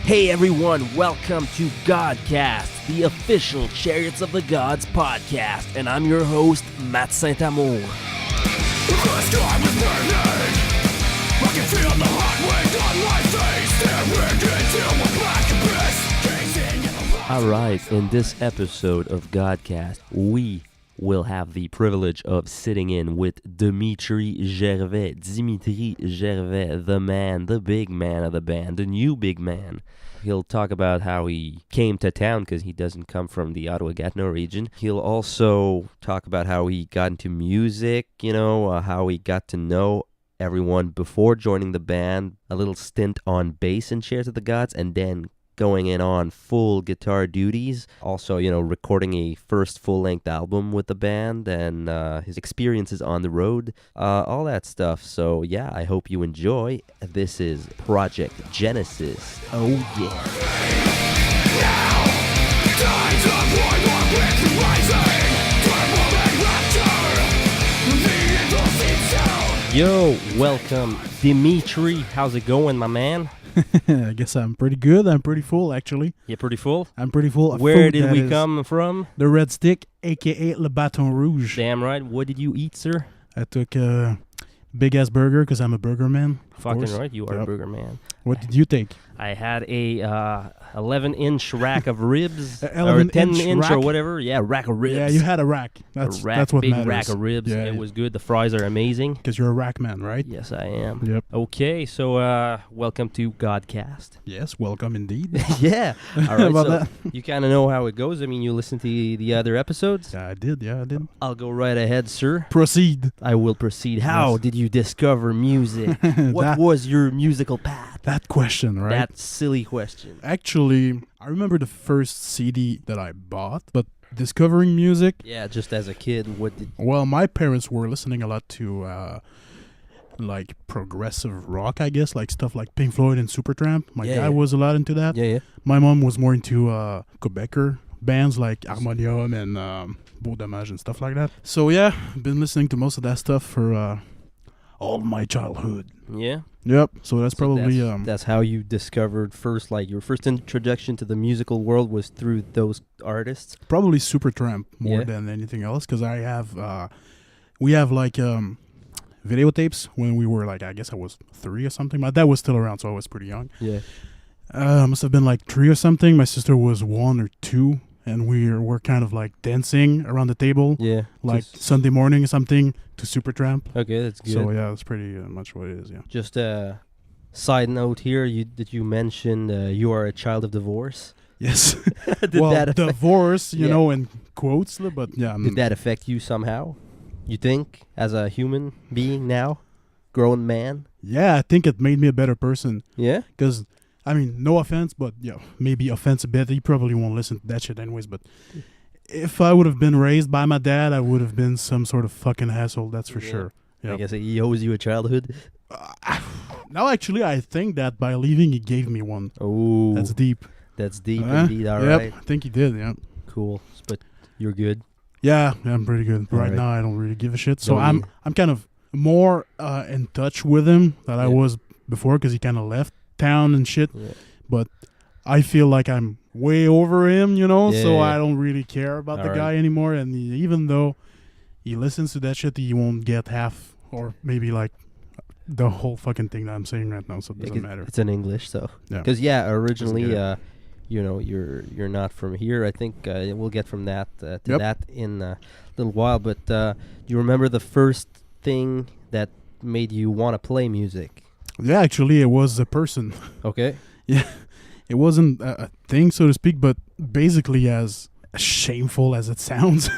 Hey everyone, welcome to GodCast, the official Chariots of the Gods podcast, and I'm your host, Matt Saint-Amour. The sky was burning. I can feel the hot wind on my face, staring into a black abyss, gazing in the light. Alright, in this episode of GodCast, we will have the privilege of sitting in with Dimitri Gervais. Dimitri Gervais, the man, the big man of the band, the new big man. He'll talk about how he came to town because he doesn't come from the Ottawa-Gatineau region. He'll also talk about how he got into music, how he got to know everyone before joining the band, a little stint on bass in Chariots of the Gods, and then going in on full guitar duties. Also, recording a first full-length album with the band and his experiences on the road, all that stuff. So, yeah, I hope you enjoy. This is Project Genesis. Oh, yeah. Tides of war with rising, Yo, welcome, Dimitri. How's it going, my man? I guess I'm pretty good. I'm pretty full, actually. You're pretty full? I'm pretty full. Of Where food did that we is come from? The Red Stick, a.k.a. Le Bâton Rouge. Damn right. What did you eat, sir? I took a big-ass burger because I'm a burger man. Fucking right, you are a Yep. burger man. What did you take? I had a 11-inch rack of ribs, or 11-inch 10-inch or rack? whatever. Yeah, rack of ribs. Yeah, you had a rack. a That's what big matters. rack of ribs. Yeah, It was good. The fries are amazing. because you're a rack man, right? Yes, I am. Yep. Okay, so welcome to GodCast. Yes, welcome indeed. Yeah. All right, About so that? you kind of know how it goes. I mean, you listen to the other episodes. Yeah, I did. I'll go right ahead, sir. Proceed. I will proceed. How Yes. did you discover music? What That- was your musical path? That question, right? That silly question. Actually, I remember the first CD that I bought, but discovering music, Yeah, just as a kid, what did... well, my parents were listening a lot to like progressive rock, I guess, like stuff like Pink Floyd and Supertramp. My Yeah, dad yeah. was a lot into that. Yeah. My mom was more into Quebecer bands like Harmonium and Beau Dommage and stuff like that. So yeah, been listening to most of that stuff for all my childhood. Yeah? Yep. So that's So probably that's how you discovered first, like your first introduction to the musical world was through those artists. probably Supertramp more Yeah. than anything else, because I have we have like videotapes when we were like, I guess I was 3 or something. My dad was still around, so I was pretty young. Yeah. Must have been like 3 or something. My sister was 1 or 2, and we were kind of like dancing around the table, Yeah. like Sunday morning or something, to Supertramp. Okay, that's good. So yeah, that's pretty much what it is. Yeah. Just a side note here, you mentioned you are a child of divorce. Yes. Did well, that affect, divorce, you Yeah. know, in quotes, but yeah. did that affect you somehow? You think, as a human being now, grown man? Yeah, I think it made me a better person. Yeah. Because, I mean, no offense, but yeah, maybe offense a bit. He probably won't listen to that shit anyways. But if I would have been raised by my dad, I would have been some sort of fucking asshole. That's for Yeah. sure. I Yep. guess he owes you a childhood. Now, actually, I think that by leaving, he gave me one. Oh, That's deep. That's deep Huh? indeed. All right, Yep, I think he did. Yeah. cool. But you're good. Yeah, I'm pretty good. All Right right. now, I don't really give a shit. So Don't I'm kind of more in touch with him than I Yeah. was before, because he kind of left town and shit. Yeah. But I feel like I'm way over him, so Yeah. I don't really care about the Alright. guy anymore. And even though he listens to that shit, he won't get half or maybe like the whole fucking thing that I'm saying right now, so it doesn't matter. It's in English, so Yeah. because originally, good. you're not from here. I think we'll get from that to Yep. that in a little while. But do you remember the first thing that made you want to play music? Yeah, actually, it was a person. Okay. It wasn't a thing, so to speak, but basically, as shameful as it sounds,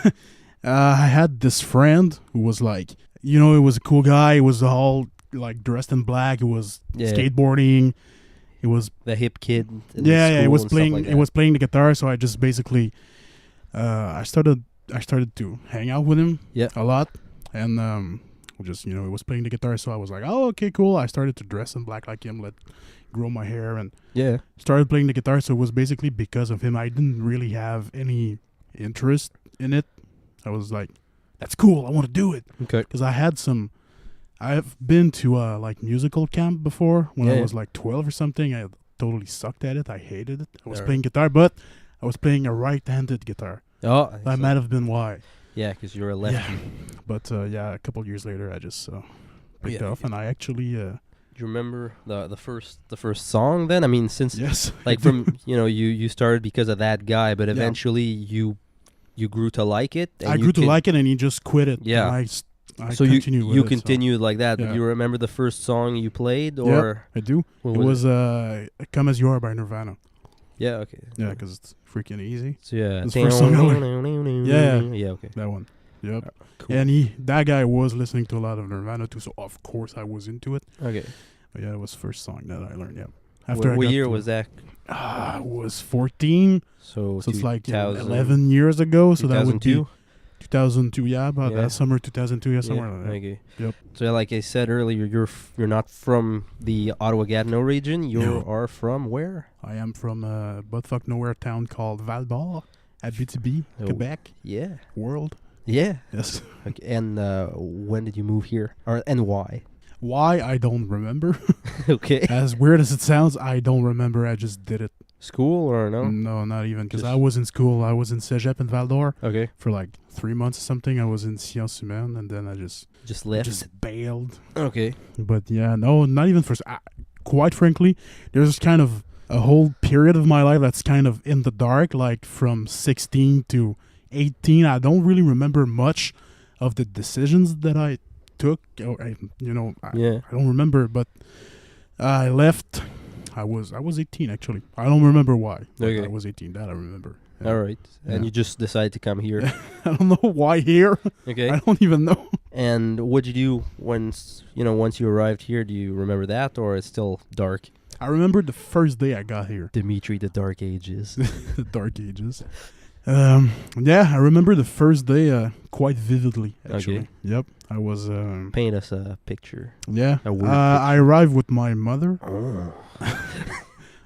I had this friend who was like, it was a cool guy. He was all like dressed in black. He was Yeah. skateboarding. He was The hip kid. In yeah, school he was and stuff playing. like He that. was playing the guitar, so I just basically, I started to hang out with him. Yeah. A lot, and just he was playing the guitar, so I was like, oh, okay, cool. I started to dress in black like him, grow my hair, and Yeah. started playing the guitar. So it was basically because of him. I didn't really have any interest in it. I was like, that's cool. I want to do it. Okay. Because I've been to like musical camp before when Yeah. I was like 12 or something. I had totally sucked at it. I hated it. I was Alright. playing guitar, but I was playing a right-handed guitar. Oh, That might have been why. yeah, because you're a lefty. Yeah. But a couple years later, I just picked Yeah. off, and I actually Do you remember the first song then? I mean, since yes, like from you started because of that guy, but Yeah. eventually you grew to like it. And I grew to like it, and he just quit it. Yeah. And I So continued with you it, continued like that. Yeah. But you remember the first song you played, So. or Yeah, I do. what It was "Come as You Are" by Nirvana. yeah, okay, Yeah, because it's freaking easy. so yeah, That's the first song I learned. Yeah. yeah, okay, That one. Yep. cool. And that guy was listening to a lot of Nirvana too, so of course I was into it. Okay, But yeah, it was the first song that I learned. Yeah. what year was that? I was 14, So so it's like 2000 11 years ago. So that would be 2002? 2002. Yeah, about Yeah. that summer 2002. Yeah, somewhere like that. Okay. Yep. So like I said earlier, you're not from the Ottawa-Gatineau region. You No. are from where? I am from a buttfuck nowhere town called Val-d'Or, Abitibi, Oh. Quebec, Yeah. world. Yeah. Yes. Okay. And when did you move here? And why? Why I don't remember. Okay. As weird as it sounds, I don't remember. I just did it. School or no? No, not even. Because Just- I was in school. I was in Cégep in Val-d'Or Okay. for like 3 months or something. I was in Sciences Humaines, and then I just Left. bailed. Okay. But yeah, no, not even for. Quite frankly, there's kind of a whole period of my life that's kind of in the dark, like from 16 to 18. I don't really remember much of the decisions that I took. Or Yeah. I don't remember, but I left. I was 18 actually. I don't remember why. But Okay. I was 18. That I remember. Yeah. All right. And Yeah. you just decided to come here. I don't know why here. Okay. I don't even know. And what'd you do once you arrived here? Do you remember that, or it's still dark? I remember the first day I got here. Dimitri, the Dark Ages. The dark ages. Yeah, I remember the first day quite vividly. Actually, Okay. Yep. I was. Paint us a picture. Yeah. A word I arrived with my mother, Oh.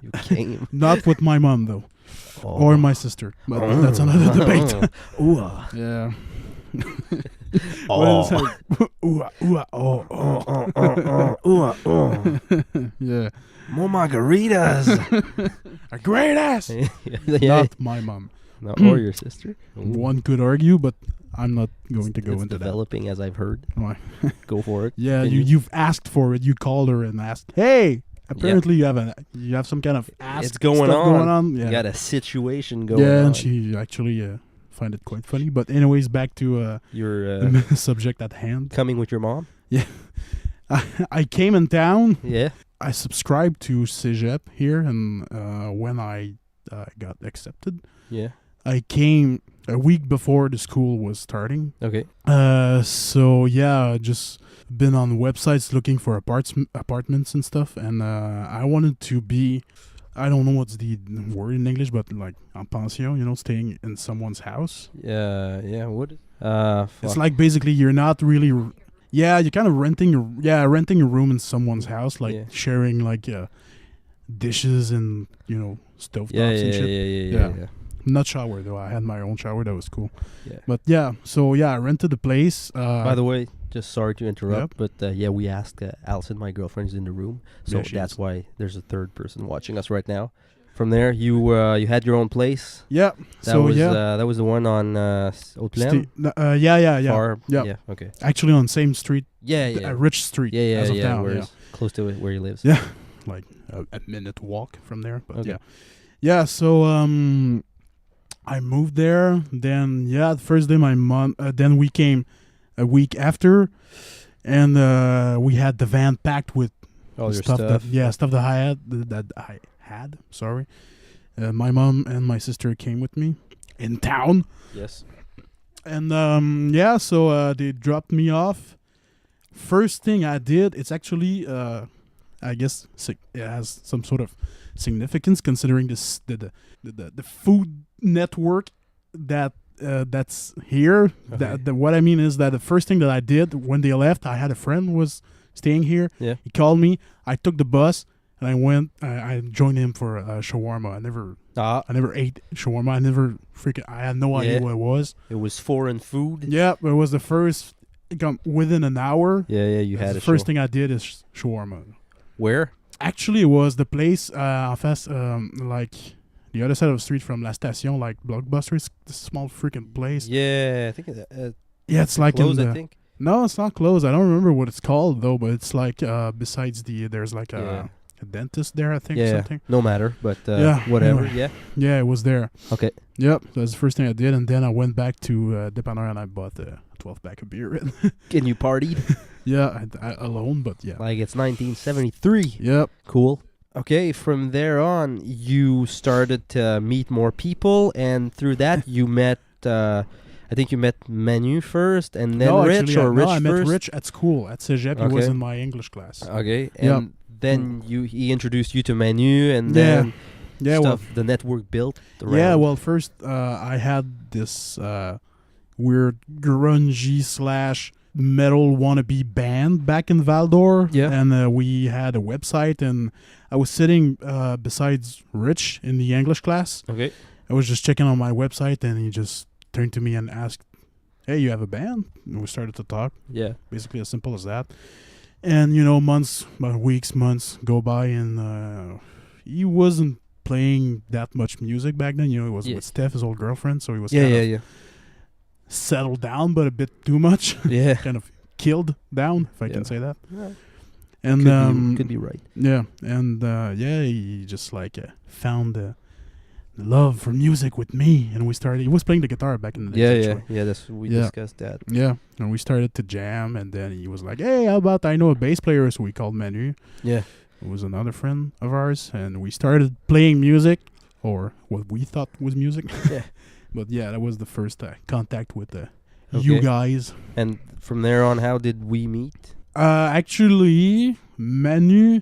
You came. not with my mom though, Oh. or my sister. But that's another debate. Ooh. Yeah. Oh. Ooh, ooh, oh, oh. Yeah. More margaritas. A great ass. Yeah. Not my mom. No, or your sister. One could argue, but I'm not going to go It's into that. developing, as I've heard. Why? Go for it. Yeah, Can you've asked for it. You called her and asked, "Hey, apparently you have some kind of ask It's going stuff on. going on." Yeah, You got a situation going yeah, on. and she actually find it quite funny. But anyways, back to You're the subject at hand. coming with your mom? I came in town. Yeah. I subscribed to Cégep here, and when I got accepted, Yeah. I came a week before the school was starting. Okay. So yeah, just been on websites looking for apartments and stuff, and I wanted to be, I don't know what's the word in English, but like en pension, staying in someone's house. Yeah. What? It's like basically you're not really, you're kind of renting a room in someone's house, like Yeah. sharing like dishes and stovetops and shit. Yeah. Not shower though. I had my own shower. That was cool. Yeah. But yeah, so yeah, I rented the place. By the way, just sorry to interrupt, Yep. but we asked Alison, my girlfriend, is in the room, so Yeah, she that's is. why there's a third person watching us right now. From there, you had your own place. Yeah. That so was yeah. that was the one on Haute-Plaine. Yeah. Far, Yeah. yeah. Okay. Actually, on same street, Yeah. Rich Street, Yeah. as of now. Where Yeah. it's close to where he lives. Yeah. Like a minute walk from there. But Okay. yeah. So I moved there. Then the first day my mom. Then we came a week after, and we had the van packed with All your stuff. stuff. Stuff that I had. Sorry. My mom and my sister came with me in town. Yes. And so they dropped me off. First thing I did, it's actually, I guess it has some sort of significance considering this the food network that's here. Okay. What I mean is that the first thing that I did when they left, I had a friend who was staying here. Yeah. He called me. I took the bus and I went. I joined him for shawarma. I never ate shawarma. I had no idea Yeah. what it was. It was foreign food. Yeah, it was the first. Within an hour. Yeah. You had The a first show. thing I did is shawarma. Where? Actually, it was the place en face, like the other side of the street from La Station, like Blockbuster. It's a small freaking place. Yeah, I think Yeah, it's like closed, in the, I think. No, it's not closed. I don't remember what it's called though, but it's like besides there's like Yeah. a dentist there, I think, Yeah, something. no matter, but Yeah, whatever. anyway. Yeah. Yeah, it was there. Okay. Yep, that's the first thing I did, and then I went back to Dépanneur and I bought a 12-pack of beer. And you partied Yeah, I alone, but yeah. like it's 1973. Yep. Cool. Okay, from there on, you started to meet more people, and through that, you met. I think you met Manu first, and then no, Rich, actually, or Rich I met first. Rich at school at Cégep. He was Okay. in my English class. Okay, Yeah. and then he introduced you to Manu, and then Yeah, well, stuff. The network built. Around. yeah. Well, first I had this weird grungy / metal wannabe band back in Val d'Or. Yeah. And we had a website, and I was sitting besides Rich in the English class. Okay. I was just checking on my website, and he just turned to me and asked, "Hey, you have a band?" And we started to talk. Yeah. Basically, as simple as that. And weeks, months go by, and he wasn't playing that much music back then. He was Yeah. with Steph, his old girlfriend, so he was Yeah, kind yeah, of yeah. settled down, but a bit too much. Yeah. Kind of killed down, if I Yeah. can say that. Yeah. And Could be right. yeah, and he just like found the love for music with me, and we started. He was playing the guitar back in the day. Yeah, actually. yeah. We Yeah. discussed that. Yeah, and we started to jam, and then he was like, "Hey, how about I know a bass player?" So we called Manu. Yeah. It was another friend of ours, and we started playing music, or what we thought was music. Yeah. But yeah, that was the first contact with you Okay. guys. And from there on, how did we meet? Actually, Manu,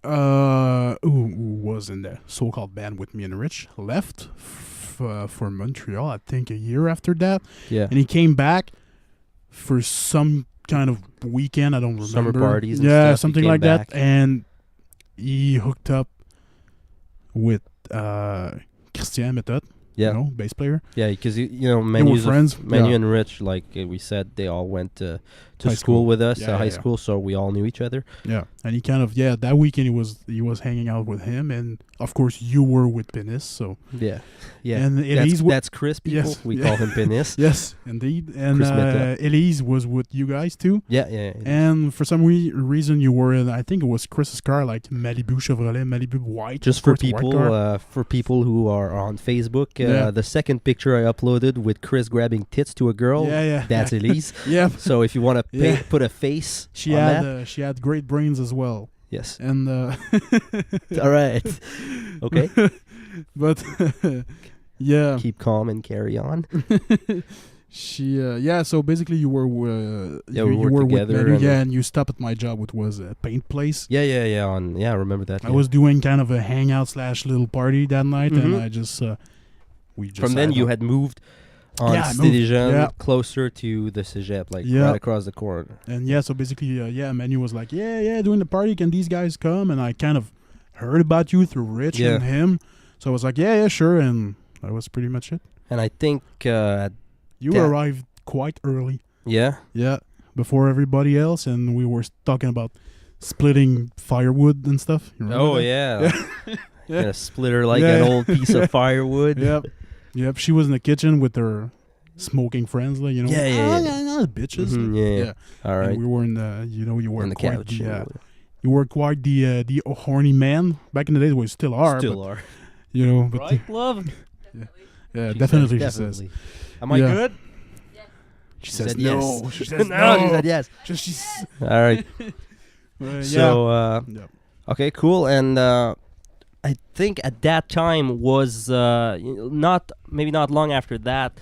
who was in the so-called band with me and Rich, left for Montreal, I think a year after that. Yeah. And he came back for some kind of weekend, I don't remember. Summer parties and yeah, stuff, he something came like back. that. And he hooked up with Christian Method, Yeah. bass player. Yeah, because They were Manu's friends. Manu Yeah. and Rich, like we said, they all went to High school school. with us, Yeah, high yeah. school, so we all knew each other. Yeah, and he kind of that weekend he was hanging out with him, and of course you were with Penis, so Yeah, yeah. And Elise that's Chris. People, Yes, we yeah. call him Penis. yes, indeed, and Chris Method. Elise was with you guys too, Yeah, yeah. yeah. and for some reason you were in, I think it was Chris's car, like Malibu Chevrolet, Malibu white, Just of for course, a white people, car. who are on Facebook, Yeah. the second picture I uploaded with Chris grabbing tits to a girl, yeah, that's Elise. yeah. So if you want to Yeah. put a face She on had that, she had great brains as well, yes. and All right. Okay. but yeah, Keep calm and carry on. she so basically you were Yeah, you, we you worked were with together Manu, and- and you stopped at my job, which was a paint place. Yeah, I remember that. I yeah. was doing kind of a hangout / little party that night, and Mhm. I just we just From then you had moved on Yeah, I moved, Division yeah. closer to the Cégep, like Yeah. right across the corner. and so basically Manu was like, yeah, doing the party, can these guys come? And I kind of heard about you through Rich Yeah. and him, so I was like, yeah, sure, and that was pretty much it. And I think, You Yeah. arrived quite early, yeah, before everybody else, and we were talking about splitting firewood and stuff. You remember oh that? yeah, Yeah. a splitter like Yeah. an old piece of firewood. Yep. She was in the kitchen with her smoking friends, like, Yeah, yeah, yeah. bitches. Mhm, yeah. All And right, we were in the, you were on the quite couch. you were quite the horny man back in the days. We still are, Still but, are. but Right, love? yeah, She definitely. says, She says. definitely. Am I Yeah. good? She She says said no. yes. She says No, no. she said yes. She's All right. So, yeah. okay, cool. And I think at that time was maybe not long after that,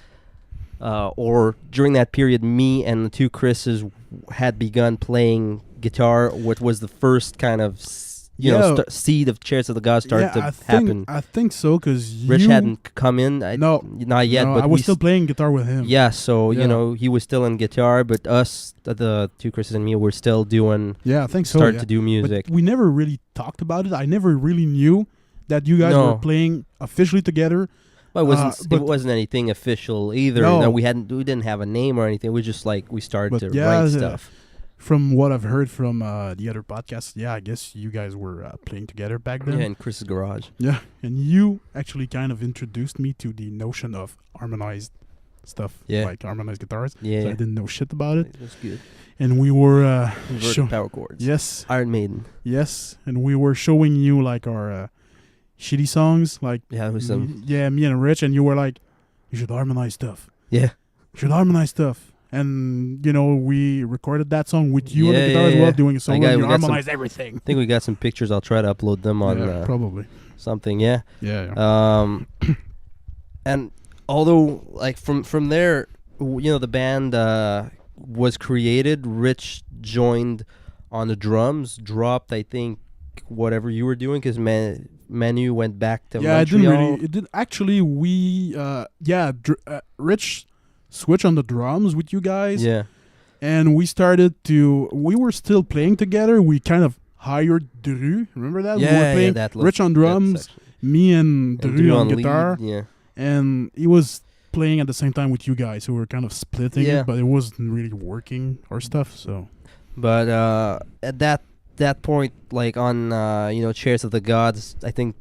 or during that period, me and the two Chris's had begun playing guitar. What was the first kind of seed of Chariots of the Gods started to happen? I think so, because Rich hadn't come in. No, not yet. no, but I was still playing guitar with him. Yeah, so Yeah. he was still in guitar, but us, the two Chris's and me, were still doing Yeah, I think so. started yeah. to do music. But we never really talked about it. I never really knew that you guys No. were playing officially together. But it but- wasn't anything official either. No. We didn't have a name or anything. We just we started But to yeah, write the- stuff. from what I've heard from the other podcasts, yeah, I guess you guys were playing together back then. Yeah, in Chris's garage. Yeah, and you actually kind of introduced me to the notion of harmonized stuff, like harmonized guitars. Yeah, so I didn't know shit about it. It was good. And we were Inverted power chords. Yes, Iron Maiden. yes, and we were showing you like our shitty songs, like Yeah, with some. me and Rich, and you were like, you should harmonize stuff. Yeah. You should harmonize stuff. And, you know, we recorded that song with you on the guitar as well, doing a solo, and you harmonized everything. I think we got some pictures. I'll try to upload them on probably something, yeah. Yeah. And although, like, from there, you know, the band was created. Rich joined on the drums, dropped, I think, whatever you were doing, because Manu went back to Montreal. I didn't really. It did actually. We Rich switched on the drums with you guys. Yeah. And we started to. We were still playing together. We kind of hired Drew. Remember that? Yeah, we were playing that Rich on drums, me and Drew on guitar. Lead, yeah. And he was playing at the same time with you guys, so we were kind of splitting Yeah. it, but it wasn't really working or stuff. So. But at that point, like on Chariots of the Gods, I think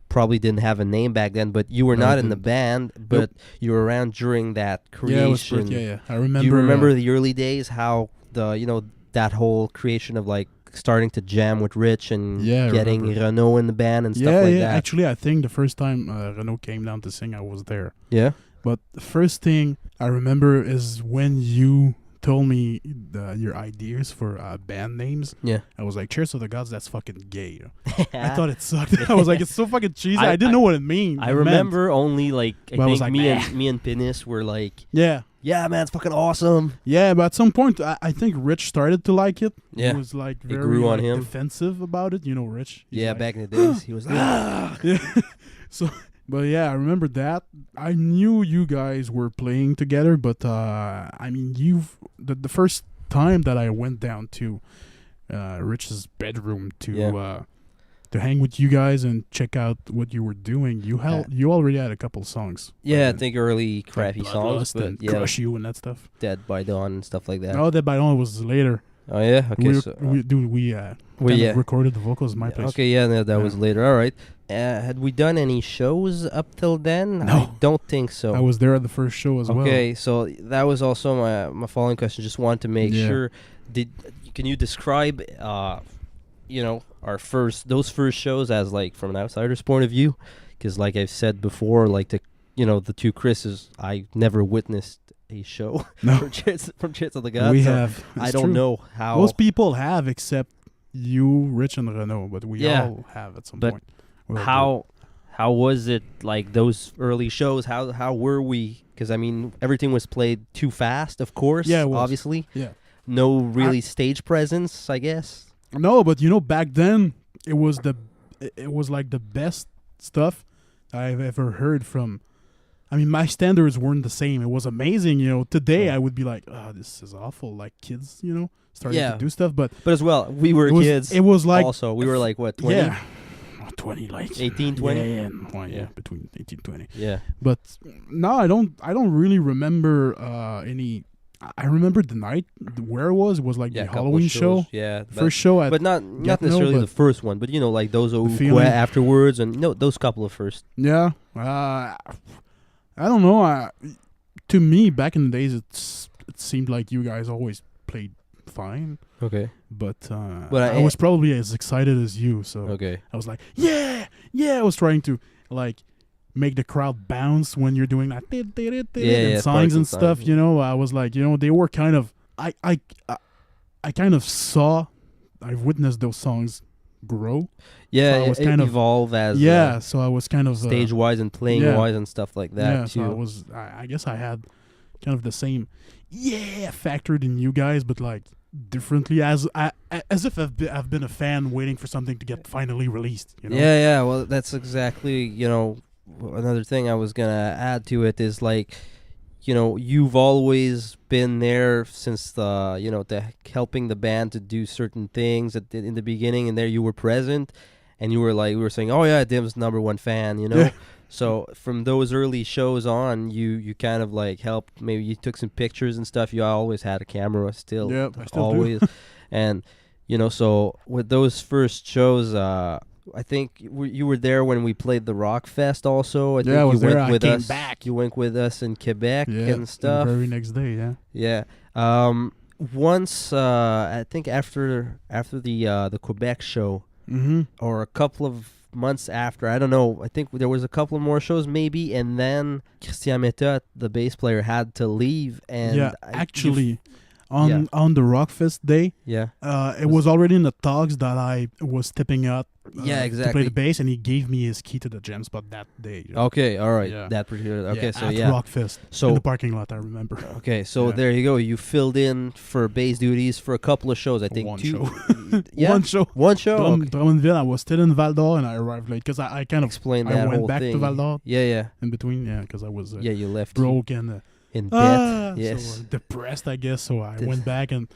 probably didn't have a name back then, but you were No, not it in the didn't. band, but you were around during that creation. Yeah. I remember. Do you remember the early days, how that whole creation of like starting to jam with Rich and getting Renaud in the band and stuff like that? Actually, I think the first time Renaud came down to sing, I was there. Yeah. But the first thing I remember is when you told me your ideas for band names. Yeah. I was like, Cheers of the Gods, that's fucking gay. You know? I thought it sucked. I was like, it's so fucking cheesy. I didn't know what it meant. I remember only like I But I was think like, me and Pinnis were like, yeah, man, it's fucking awesome. Yeah, but at some point, I think Rich started to like it. Yeah. He was like very grew on him. defensive about it. You know, Rich. He's like, Back in the days, he was like, yeah. So, but yeah, I remember that. I knew you guys were playing together, but I mean, the first time that I went down to Rich's bedroom to hang with you guys and check out what you were doing, you already had a couple songs. Yeah, I think early crappy songs, but and Crush You and that stuff. Dead by Dawn and stuff like that. No, Dead by Dawn was later. Oh yeah, okay. We recorded the vocals in my place. Okay, yeah, that was later. All right. Had we done any shows up till then? No. I don't think so. I was there at the first show as well. Okay, so that was also my following question. Just wanted to make sure. Can you describe, those first shows as like from an outsider's point of view? Because like I've said before, like the two Chris's, I never witnessed a show from Chariots of the Gods. I don't know how most people have, except you, Rich, and Renaud, but we all have at some point. How was it like those early shows? How were we? Because I mean, everything was played too fast, of course. Yeah, it was. Obviously. Yeah. No really stage presence, I guess. No, but back then it was like the best stuff I've ever heard from. I mean, my standards weren't the same. It was amazing, Today I would be like, "Oh, this is awful." Like kids, starting to do stuff, but as well, we were kids. It was like also we were like what 20? Yeah. 20, like 18, 20. Yeah, between 18 and 20. Yeah. But no, I don't really remember any. I remember the night where it was. It was like the Halloween show. Yeah, first show. But not necessarily the first one. But like those afterwards and those couple of first. Yeah. I don't know. To me, back in the days, it seemed like you guys always played fine. Okay. But I was probably as excited as you. So I was like, yeah. I was trying to like make the crowd bounce when you're doing that and songs and stuff. I was like, they were kind of. I kind of saw. I've witnessed those songs grow. Yeah, so I was it kind of evolve as so I was kind of stage wise and playing wise and stuff like that. Yeah, too. so I guess I had kind of the same factored in you guys, but like differently as if I've been a fan waiting for something to get finally released. Yeah. Well, that's exactly another thing I was gonna add to it is like. You've always been there since the helping the band to do certain things in the beginning, and there you were present, and you were like, we were saying, oh yeah, Dim's #1 fan, So from those early shows on, you kind of like helped. Maybe you took some pictures and stuff. You always had a camera still. Yep, I still always. do. And so with those first shows, I think you were there when we played the Rock Fest. Also, I think I was you there. went I with came us. back. You went with us in Quebec Yeah, and stuff. The very next day, yeah. Yeah. Once I think after the Quebec show, Mm-hmm. or a couple of months after, I don't know. I think there was a couple more shows maybe, and then Christian Method, the bass player, had to leave. And Yeah, actually, on Yeah. on the Rockfest day, yeah, it was already in the talks that I was stepping out. Yeah, To exactly. play the bass, and he gave me his key to the jam spot that day. you know. okay, all right, Yeah. that particular. Okay, so at yeah, Rockfest So- in the parking lot, I remember. okay, so Yeah. there you go. You filled in for bass duties for a couple of shows. I think One two. show. Yeah, One show. one show. Okay. Drummondville. I was still in Val d'Or, and I arrived late because I kind of Explain I that went whole back thing. to Val d'Or Yeah, in between. Yeah, because I was yeah. You left broke and in debt. so Yes. depressed, I guess. So I Did- went back, and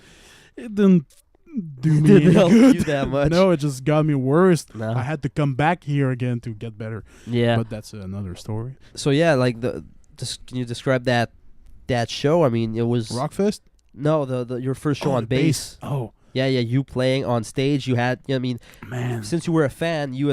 it didn't do me Didn't any help good. you that much. No, it just got me worse. No. I had to come back here again to get better. Yeah. But that's another story. So yeah, like can you describe that show? I mean, it was Rockfest? no the your first show Oh, on the bass. Oh, Yeah, you playing on stage. You had, I mean, man. since you were a fan, you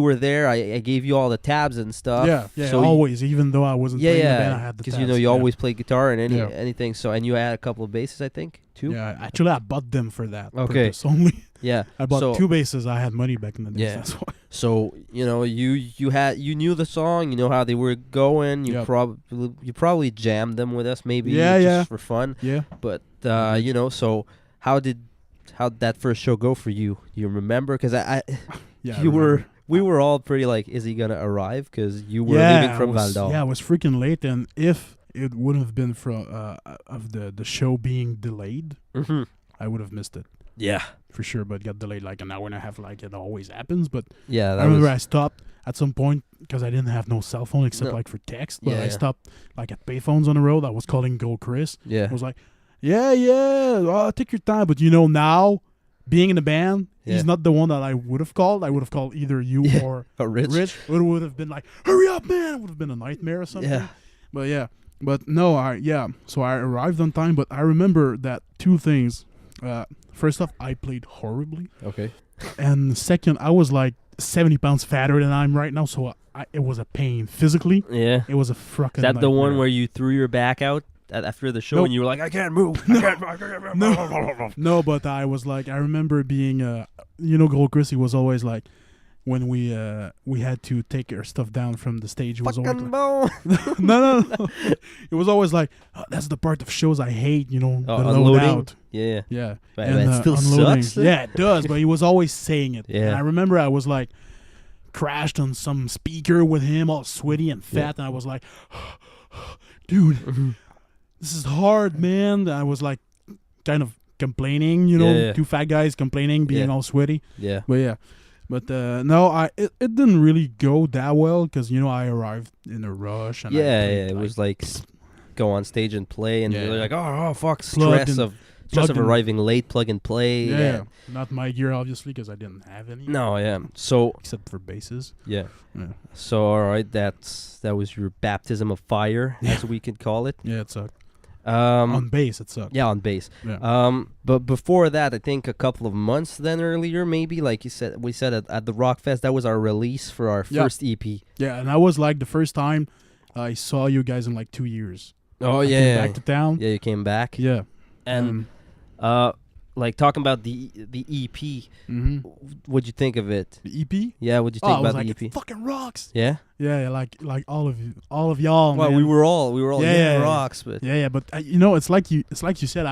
were there. I gave you all the tabs and stuff. Yeah, So always. Even though I wasn't playing the band, I yeah, had the because tabs. you know you yeah. always play guitar and Yeah. anything. So and you had a couple of basses, I think, too. Yeah, actually, I bought them for that. Okay. purpose only. Yeah. I bought so, 2 basses. I had money back in the days. Yeah. That's why. So you knew the song. You know how they were going. You Yep. probably jammed them with us, maybe. Yeah, just yeah. for fun. Yeah. But so how'd that first show go for you? You remember? Because I Yeah. I you were remember. we were all pretty like, is he gonna arrive? Because you were Yeah, leaving from I was, Val d'Or. Yeah, I was freaking late, and if it wouldn't have been from of the show being delayed, Mm-hmm. I would have missed it Yeah, for sure. But it got delayed like an hour and a half, like it always happens. But yeah. I That remember was, I stopped at some point because I didn't have no cell phone except No. like for text. But Yeah, I yeah. stopped like at payphones on the road. I was calling Chris. yeah, I was like, yeah, take your time. But now, being in the band, Yeah. he's not the one that I would have called. I would have called either you Yeah. or Rich. Rich. It would have been like, hurry up, man. It would have been a nightmare or something. Yeah, But yeah. But no, so I arrived on time, but I remember that 2 things. First off, I played horribly. okay. And second, I was like 70 pounds fatter than I'm right now, so it was a pain. Physically, Yeah. it was a fucking Is that the one nightmare. where you threw your back out after the show Nope. and you were like, I can't move. I can't move. No, but I was like, I remember being, Gold Chris, he was always like, when we had to take our stuff down from the stage, it was always Fucking like, bone. no. It was always like, that's the part of shows I hate, the load unloading? out. Yeah. Yeah. But it still unloading. sucks. Yeah, it does, but he was always saying it. Yeah. And I remember I was like, crashed on some speaker with him, all sweaty and fat, Yeah. and I was like, dude, Mhm. this is hard, man. And I was like, kind of complaining, Yeah. 2 fat guys complaining, being Yeah. all sweaty. Yeah. But yeah. But no, it didn't really go that well because I arrived in a rush. And I Yeah, played, it was like go on stage and play, and Yeah. you're like, oh fuck, Plugged stress in- of plugged in. arriving late, plug and play. yeah, not my gear obviously because I didn't have any. No, yeah. So Except for basses. yeah. Yeah. So all right, that was your baptism of fire, as we could call it. Yeah, it sucked. On bass, it sucked. Yeah, on bass. Yeah. But before that, I think a couple of months then earlier, maybe, like you said, we said at the Rock Fest, that was our release for our Yeah. first EP. Yeah, and that was like the first time I saw you guys in like 2 years. Oh I came back to town. yeah, you came back. Yeah. And like talking about the EP, Mhm. what'd you think of it? The EP? Yeah, what'd you Oh, think I was about like, the EP? it fucking rocks. Yeah. Yeah, like all of you, all of y'all. Well, man. we were all Yeah. rocks, but Yeah, but it's like you said.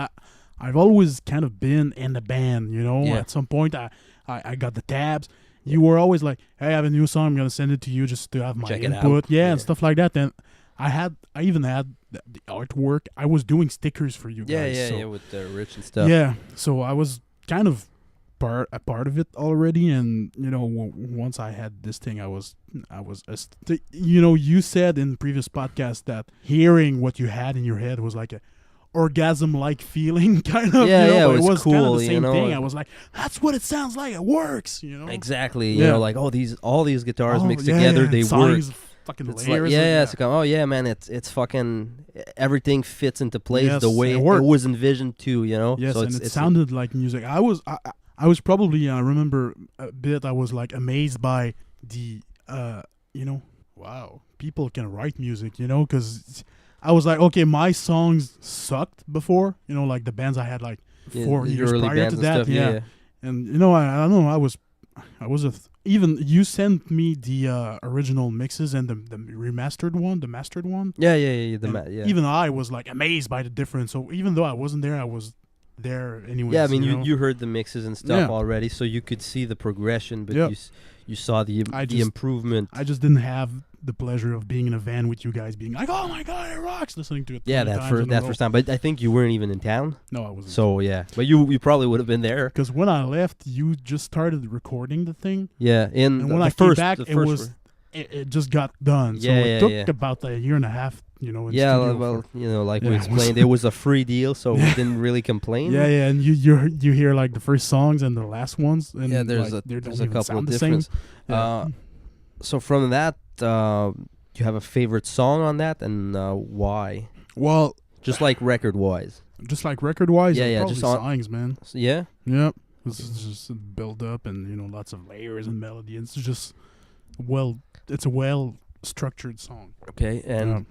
I've always kind of been in the band. Yeah. At some point, I got the tabs. You were always like, "Hey, I have a new song. I'm gonna send it to you just to have my Check it out. input." Yeah, and Yeah. stuff like that. And I even had the artwork. I was doing stickers for you guys. so, with the Rich and stuff. Yeah, so I was kind of a part of it already, and once I had this thing, I was you said in previous podcast that hearing what you had in your head was like orgasm-like feeling, kind of. Yeah, you know, yeah, but it was kind of cool, the you same know? thing. I was like, that's what it sounds like. It works, you know. Exactly. Yeah. You know, like all these guitars Oh, mixed yeah, together, yeah, they and work. songs, fucking It's like, layers. yeah, of- it's like, oh yeah, man, it's fucking everything fits into place Yes, the way it it worked. was envisioned to, you know. Yes, so and it's, it it's sounded like music. I was probably, I remember a bit, I was like amazed by the, you know, wow, people can write music, you know, because I was like, okay, my songs sucked before, you know, like the bands I had like 4 the years early prior bands to and that, stuff, yeah. And you know, I don't know, I was even you sent me the original mixes and the remastered one, the mastered one. Yeah, the And yeah. even I was like amazed by the difference. So even though I wasn't there, I was there anyways. Yeah, I mean, you know? you heard the mixes and stuff Yeah. already, so you could see the progression, but Yep. you saw the improvement. I just didn't have the pleasure of being in a van with you guys being like, oh my god, it rocks, listening to it. Yeah, 20 that times first in a that row. first time, but I think you weren't even in town. No, I wasn't. So yeah, but you probably would have been there. Because when I left, you just started recording the thing, Yeah, in and the, when the I first, came back, the it first was it just got done. So Yeah, it yeah, took yeah. about a year and a half, you know. In yeah, studio well, for- you know, like Yeah, we it was- explained, it was a free deal, so we didn't really complain. yeah, yeah, and you hear like the first songs and the last ones, and Yeah, there's like, they there's don't a even couple sound of the same. difference. Yeah. So from that, you have a favorite song on that, and why? Well, Just like record wise. just like record wise, Yeah, yeah, probably just on- songs, man. Yeah. Yep. This is just a build up and, you know, lots of layers and melody. It's just it's a well structured song. Okay, and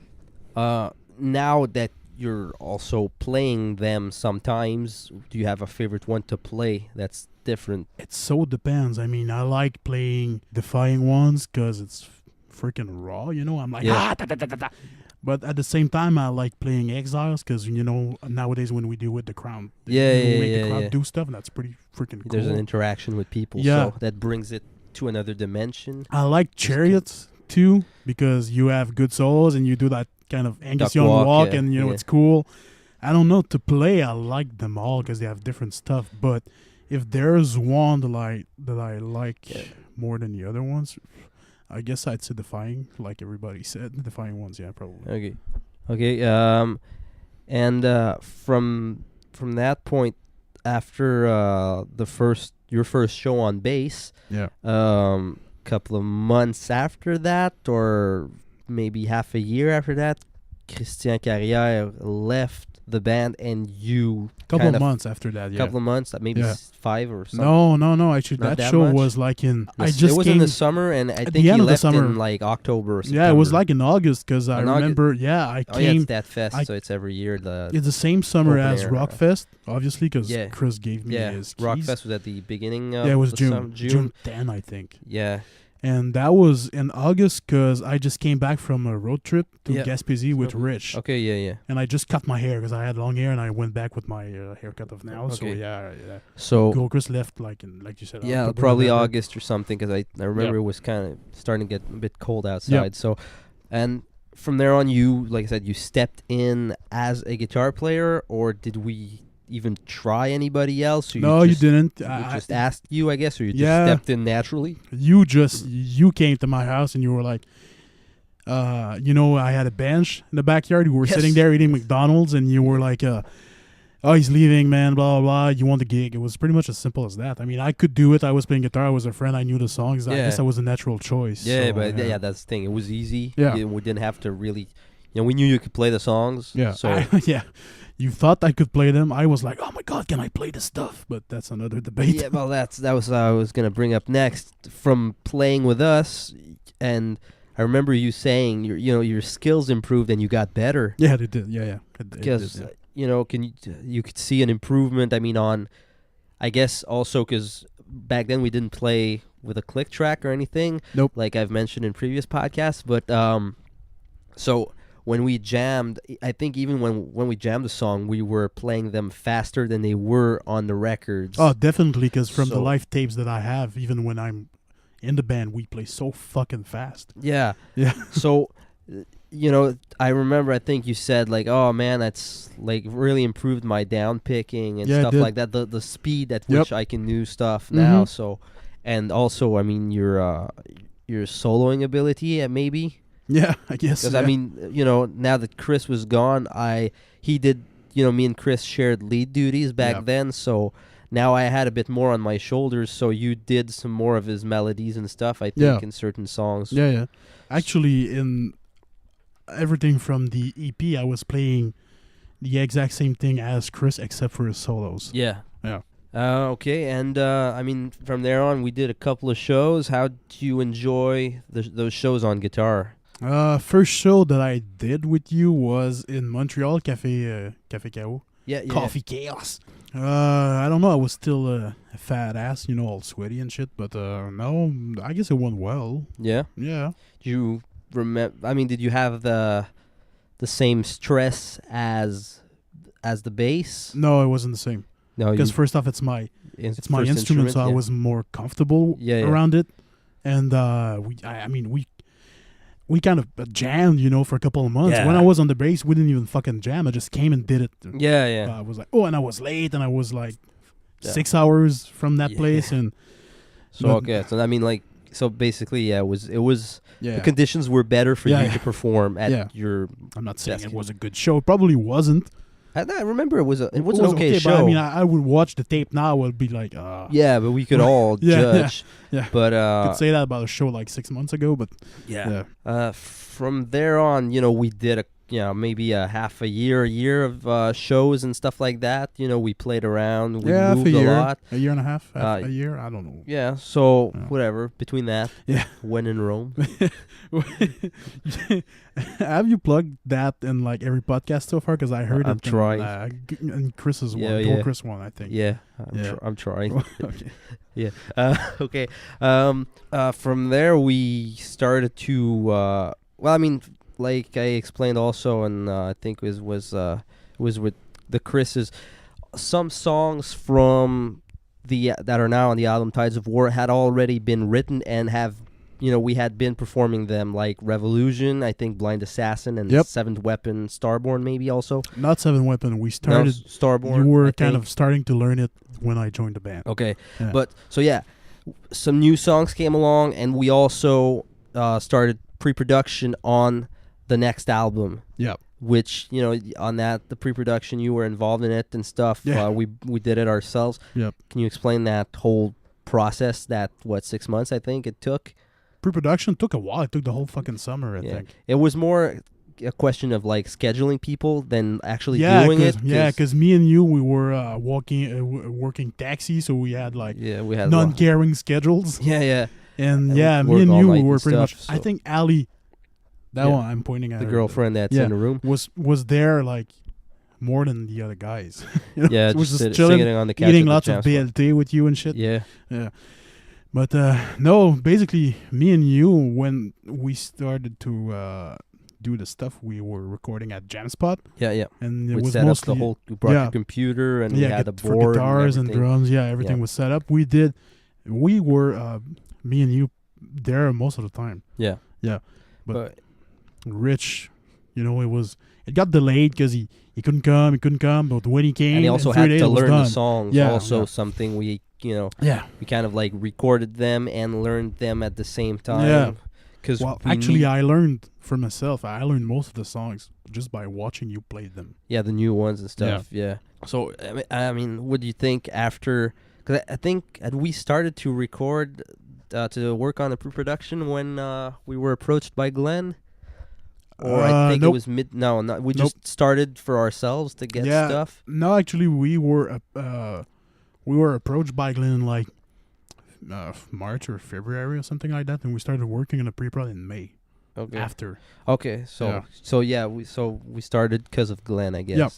now that you're also playing them sometimes, do you have a favorite one to play that's different? It so depends. I mean, I like playing Defying Ones because it's freaking raw, you know. I'm like, Yeah. da, da, da, da, da. But at the same time, I like playing Exiles because, you know, nowadays when we do it, the crowd, Yeah, you yeah, make yeah, the crowd yeah. do stuff, and that's pretty freaking cool. There's an interaction with people, Yeah. so that brings it to another dimension. I like Chariots too because you have good solos and you do that kind of Angus Young walk, yeah, and you know yeah. it's cool. I don't know, to play, I like them all because they have different stuff. But if there's one that I like Yeah. more than the other ones, I guess I'd say Defying, like everybody said. Defying Ones, yeah, probably. Okay. And from that point, after your first show on bass, Yeah. couple of months after that, or maybe half a year after that, Christian Carrière left the band, and you Couple kind of months after that, yeah. couple of months, maybe Yeah. 5 or something. No. Actually, Not that that show much? was like in. I It just was came. in the summer, and I at think the end he of the left summer. in like October or September. Yeah, it was like in August because I In August? remember. Yeah, I Oh yeah, came. it's that fest, I- so it's every year. It's the same summer Open as air, Rockfest, obviously, because Yeah. Chris gave me Yeah, his keys. Rockfest was at the beginning of Yeah, it was the June. June. June 10, I think. Yeah. And that was in August because I just came back from a road trip to Yeah. Gaspésie with So- Rich. Okay, yeah. And I just cut my hair because I had long hair and I went back with my haircut of now. So, Okay. yeah. So Chris left, like you said. yeah, October, probably November. August or something, because I remember Yeah. it was kind of starting to get a bit cold outside. So, and from there on, you, like I said, you stepped in as a guitar player, or did we even try anybody else? Or No, you you just, didn't. We I- just asked you, I guess, or you just Yeah. stepped in naturally. You came to my house and you were like, you know, I had a bench in the backyard. You were Yes. sitting there eating McDonald's, and you were like, oh, he's leaving, man, blah, blah, blah. You want the gig. It was pretty much as simple as that. I mean, I could do it. I was playing guitar. I was a friend. I knew the songs. I Yeah. guess I was a natural choice. Yeah, so, but yeah, that's the thing. It was easy. Yeah. We didn't have to really, we knew you could play the songs. Yeah. So yeah. You thought I could play them. I was like, oh my God, can I play this stuff? But that's another debate. yeah, well, that was I was gonna bring up next. From playing with us, and I remember you saying your skills improved and you got better. Yeah, they did. Yeah. It did, Because yeah. can you could see an improvement. I mean, I guess also because back then we didn't play with a click track or anything. Nope. Like I've mentioned in previous podcasts, but so when we jammed, I think even when we jammed the song, we were playing them faster than they were on the records. Oh, definitely, because from the So- live tapes that I have, even when I'm in the band, we play so fucking fast. Yeah. Yeah. So, I remember, I think you said, like, oh, man, that's, like, really improved my down picking and Yeah, it stuff did. like that. The speed at Yep. which I can do stuff now. Mhm. So, and also, I mean, your soloing ability, maybe. Yeah, I guess. Because, yeah. I mean, now that Chris was gone, he did me and Chris shared lead duties back then, so now I had a bit more on my shoulders, so you did some more of his melodies and stuff, I think, in certain songs. Yeah. Actually, in everything from the EP, I was playing the exact same thing as Chris, except for his solos. Yeah. Yeah. Okay, and I mean, from there on, we did a couple of shows. How do you enjoy those shows on guitar? First show that I did with you was in Montreal, Café Chaos. Yeah. Coffee Chaos. I don't know. I was still a fat ass, all sweaty and shit. But no, I guess it went well. Yeah. Yeah. Do you remember? I mean, did you have the same stress as the bass? No, it wasn't the same. No, because first off, it's my first instrument, so I was more comfortable around it, and we kind of jammed, for a couple of months. Yeah. When I was on the bass, we didn't even fucking jam. I just came and did it. Yeah. I was like, and I was late, and I was like 6 hours from that place, and so so I mean, so basically, it was the conditions were better for you to perform at your. I'm not saying desk. it was a good show. It probably wasn't. I remember it was an okay show. But I mean, I would watch the tape now. I would be like, yeah, but we could all judge. Yeah. But I could say that about a show like 6 months ago. But from there on, we did maybe a half a year of shows and stuff like that. We played around. We moved a lot. A year and a half, a year. I don't know. Yeah. So whatever between that. Yeah. When in Rome. Have you plugged that in like every podcast so far? Because I heard I'm it. trying. And Chris's one, Chris one, I think. Yeah. I'm trying. Okay. Yeah. Okay. From there we started to. Like I explained also, and I think it was with the Chris's, some songs from that are now on the album Tides of War had already been written and have, we had been performing them, like Revolution, I think Blind Assassin, and Seventh Weapon, Starborn maybe also. Not Seventh Weapon. We started. Starborn. You were kind of starting to learn it when I joined the band. Okay, but so some new songs came along, and we also started pre-production on the next album. Yeah. Which, on the pre-production, you were involved in it and stuff. Yeah. We did it ourselves. Yep. Can you explain that whole process, 6 months, I think it took? Pre-production took a while. It took the whole fucking summer, I think. It was more a question of, scheduling people than actually doing it. Yeah, because me and you, we were working taxi, so we had, we had non-caring schedules. Yeah. And me and you were pretty much. So. I think Ali, that one I'm pointing at, the girlfriend that's in the room, was there more than the other guys. Yeah, just chilling, sitting on the couch, eating lots of BLT with you and shit. Yeah. But no, basically, me and you, when we started to do the stuff, we were recording at Jam Spot. Yeah. And it We'd was set mostly up the whole. We brought your computer, and we had a board for guitars and drums. Yeah, everything was set up. We were me and you there most of the time. Yeah. But Rich, it got delayed because he couldn't come. But when he came, and he also had to learn the songs. Yeah, something we we kind of recorded them and learned them at the same time. Yeah. Because I learned for myself. I learned most of the songs just by watching you play them. Yeah, the new ones and stuff. Yeah. So I mean, what do you think after? Because I think we started to record. To work on the pre-production when we were approached by Glen, or I think it was we just started for ourselves to get stuff. No, actually, we were approached by Glen in March or February or something like that, and we started working on the pre-prod in May. Okay. After. Okay, we started because of Glen, I guess. Yep.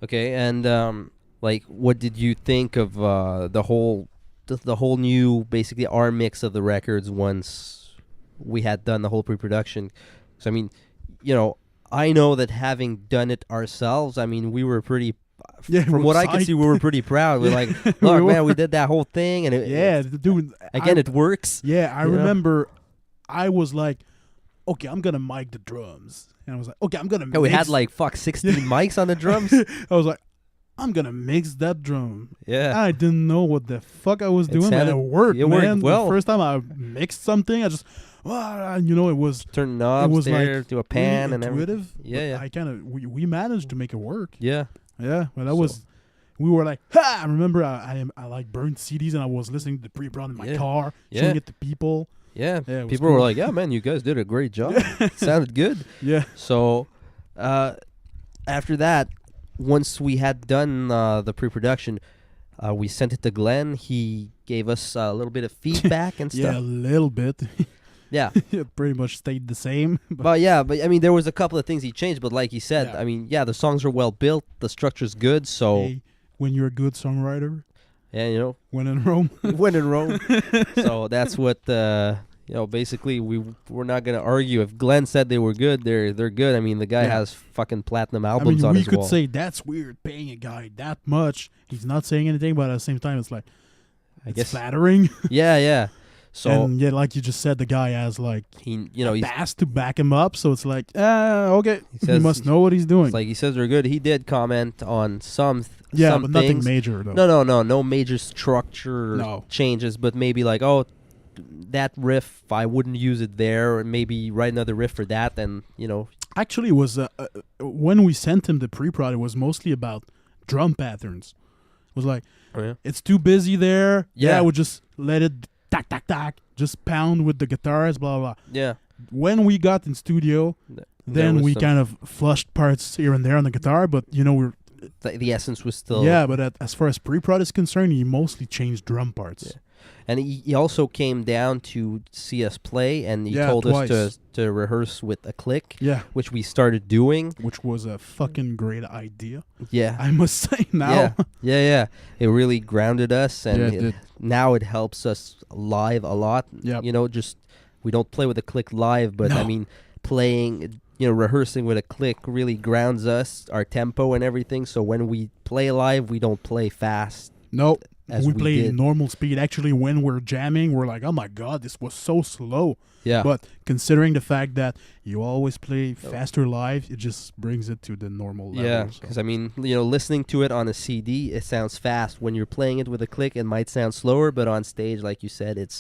Okay, and what did you think of the whole new, basically our mix of the records once we had done the whole pre-production? So I mean, I know that having done it ourselves, I mean, we were pretty. From what I could see, we were pretty proud. We're like, look, man, we did that whole thing, and dude. Again, it works. Yeah, I remember. I was like, okay, I'm gonna mic the drums, and I was like, okay, I'm gonna. We had 16 mics on the drums. I was like, I'm gonna mix that drum. Yeah. I didn't know what the fuck I was doing, but it worked, man. Worked well. The first time I mixed something, I just, it was turn knobs there to a pan really and everything. Yeah. I kind of we managed to make it work. Yeah. Yeah, well, that was. We were like, ha! I remember I like burned CDs and I was listening to the pre-prod in my car, showing it to people. Yeah, Yeah, it was people cool. were like, "Yeah, man, you guys did a great job. It sounded good." Yeah. So, after that, once we had done the pre-production, we sent it to Glen. He gave us a little bit of feedback and Yeah, a stuff. little bit. Yeah. It pretty much stayed the same. But I mean, there was a couple of things he changed. But like he said, Yeah. I mean, the songs are well built. The structure's good. So, Hey, when you're a good songwriter, yeah, when in Rome. when in Rome. So that's what basically we're not gonna argue. If Glenn said they were good, they're good. I mean, the guy has fucking platinum albums on we his could wall. say that's weird paying a guy that much. He's not saying anything, but at the same time, it's like I it's guess. flattering. Yeah. So and yeah, like you just said, the guy has like he, a he's bass to back him up. So it's like, okay, he says- must know what he's doing. it's like he says they're good. He did comment on some yeah, some but nothing things. major though. No major structure No. changes, but maybe like, oh, that riff, I wouldn't use it there, or maybe write another riff for that, and Actually, it was when we sent him the pre-prod, it was mostly about drum patterns. It was like, it's too busy there. Yeah. We'll just let it tack, tack, tack, just pound with the guitars, blah, blah, blah. yeah, When we got in studio, there then was we some- kind of flushed parts here and there on the guitar, but we're the essence was still but as far as pre-prod is concerned, he mostly changed drum parts. Yeah. And he also came down to see us play, and he Yeah, told twice. us to rehearse with a click, Yeah, which we started doing. which was a fucking great idea, Yeah, I must say now. yeah. It really grounded us, and Yeah, it did. now it helps us live a lot. Yep. Just we don't play with a click live, but I No. mean, playing, rehearsing with a click really grounds us, our tempo and everything. So when we play live, we don't play fast. Nope. As we we play did. normal speed. Actually, when we're jamming, we're like, oh my God, this was so slow. Yeah, But considering the fact that you always play faster live, it just brings it to the normal level. yeah, so. because I mean, listening to it on a CD, it sounds fast. When you're playing it with a click, it might sound slower, but on stage, like you said, it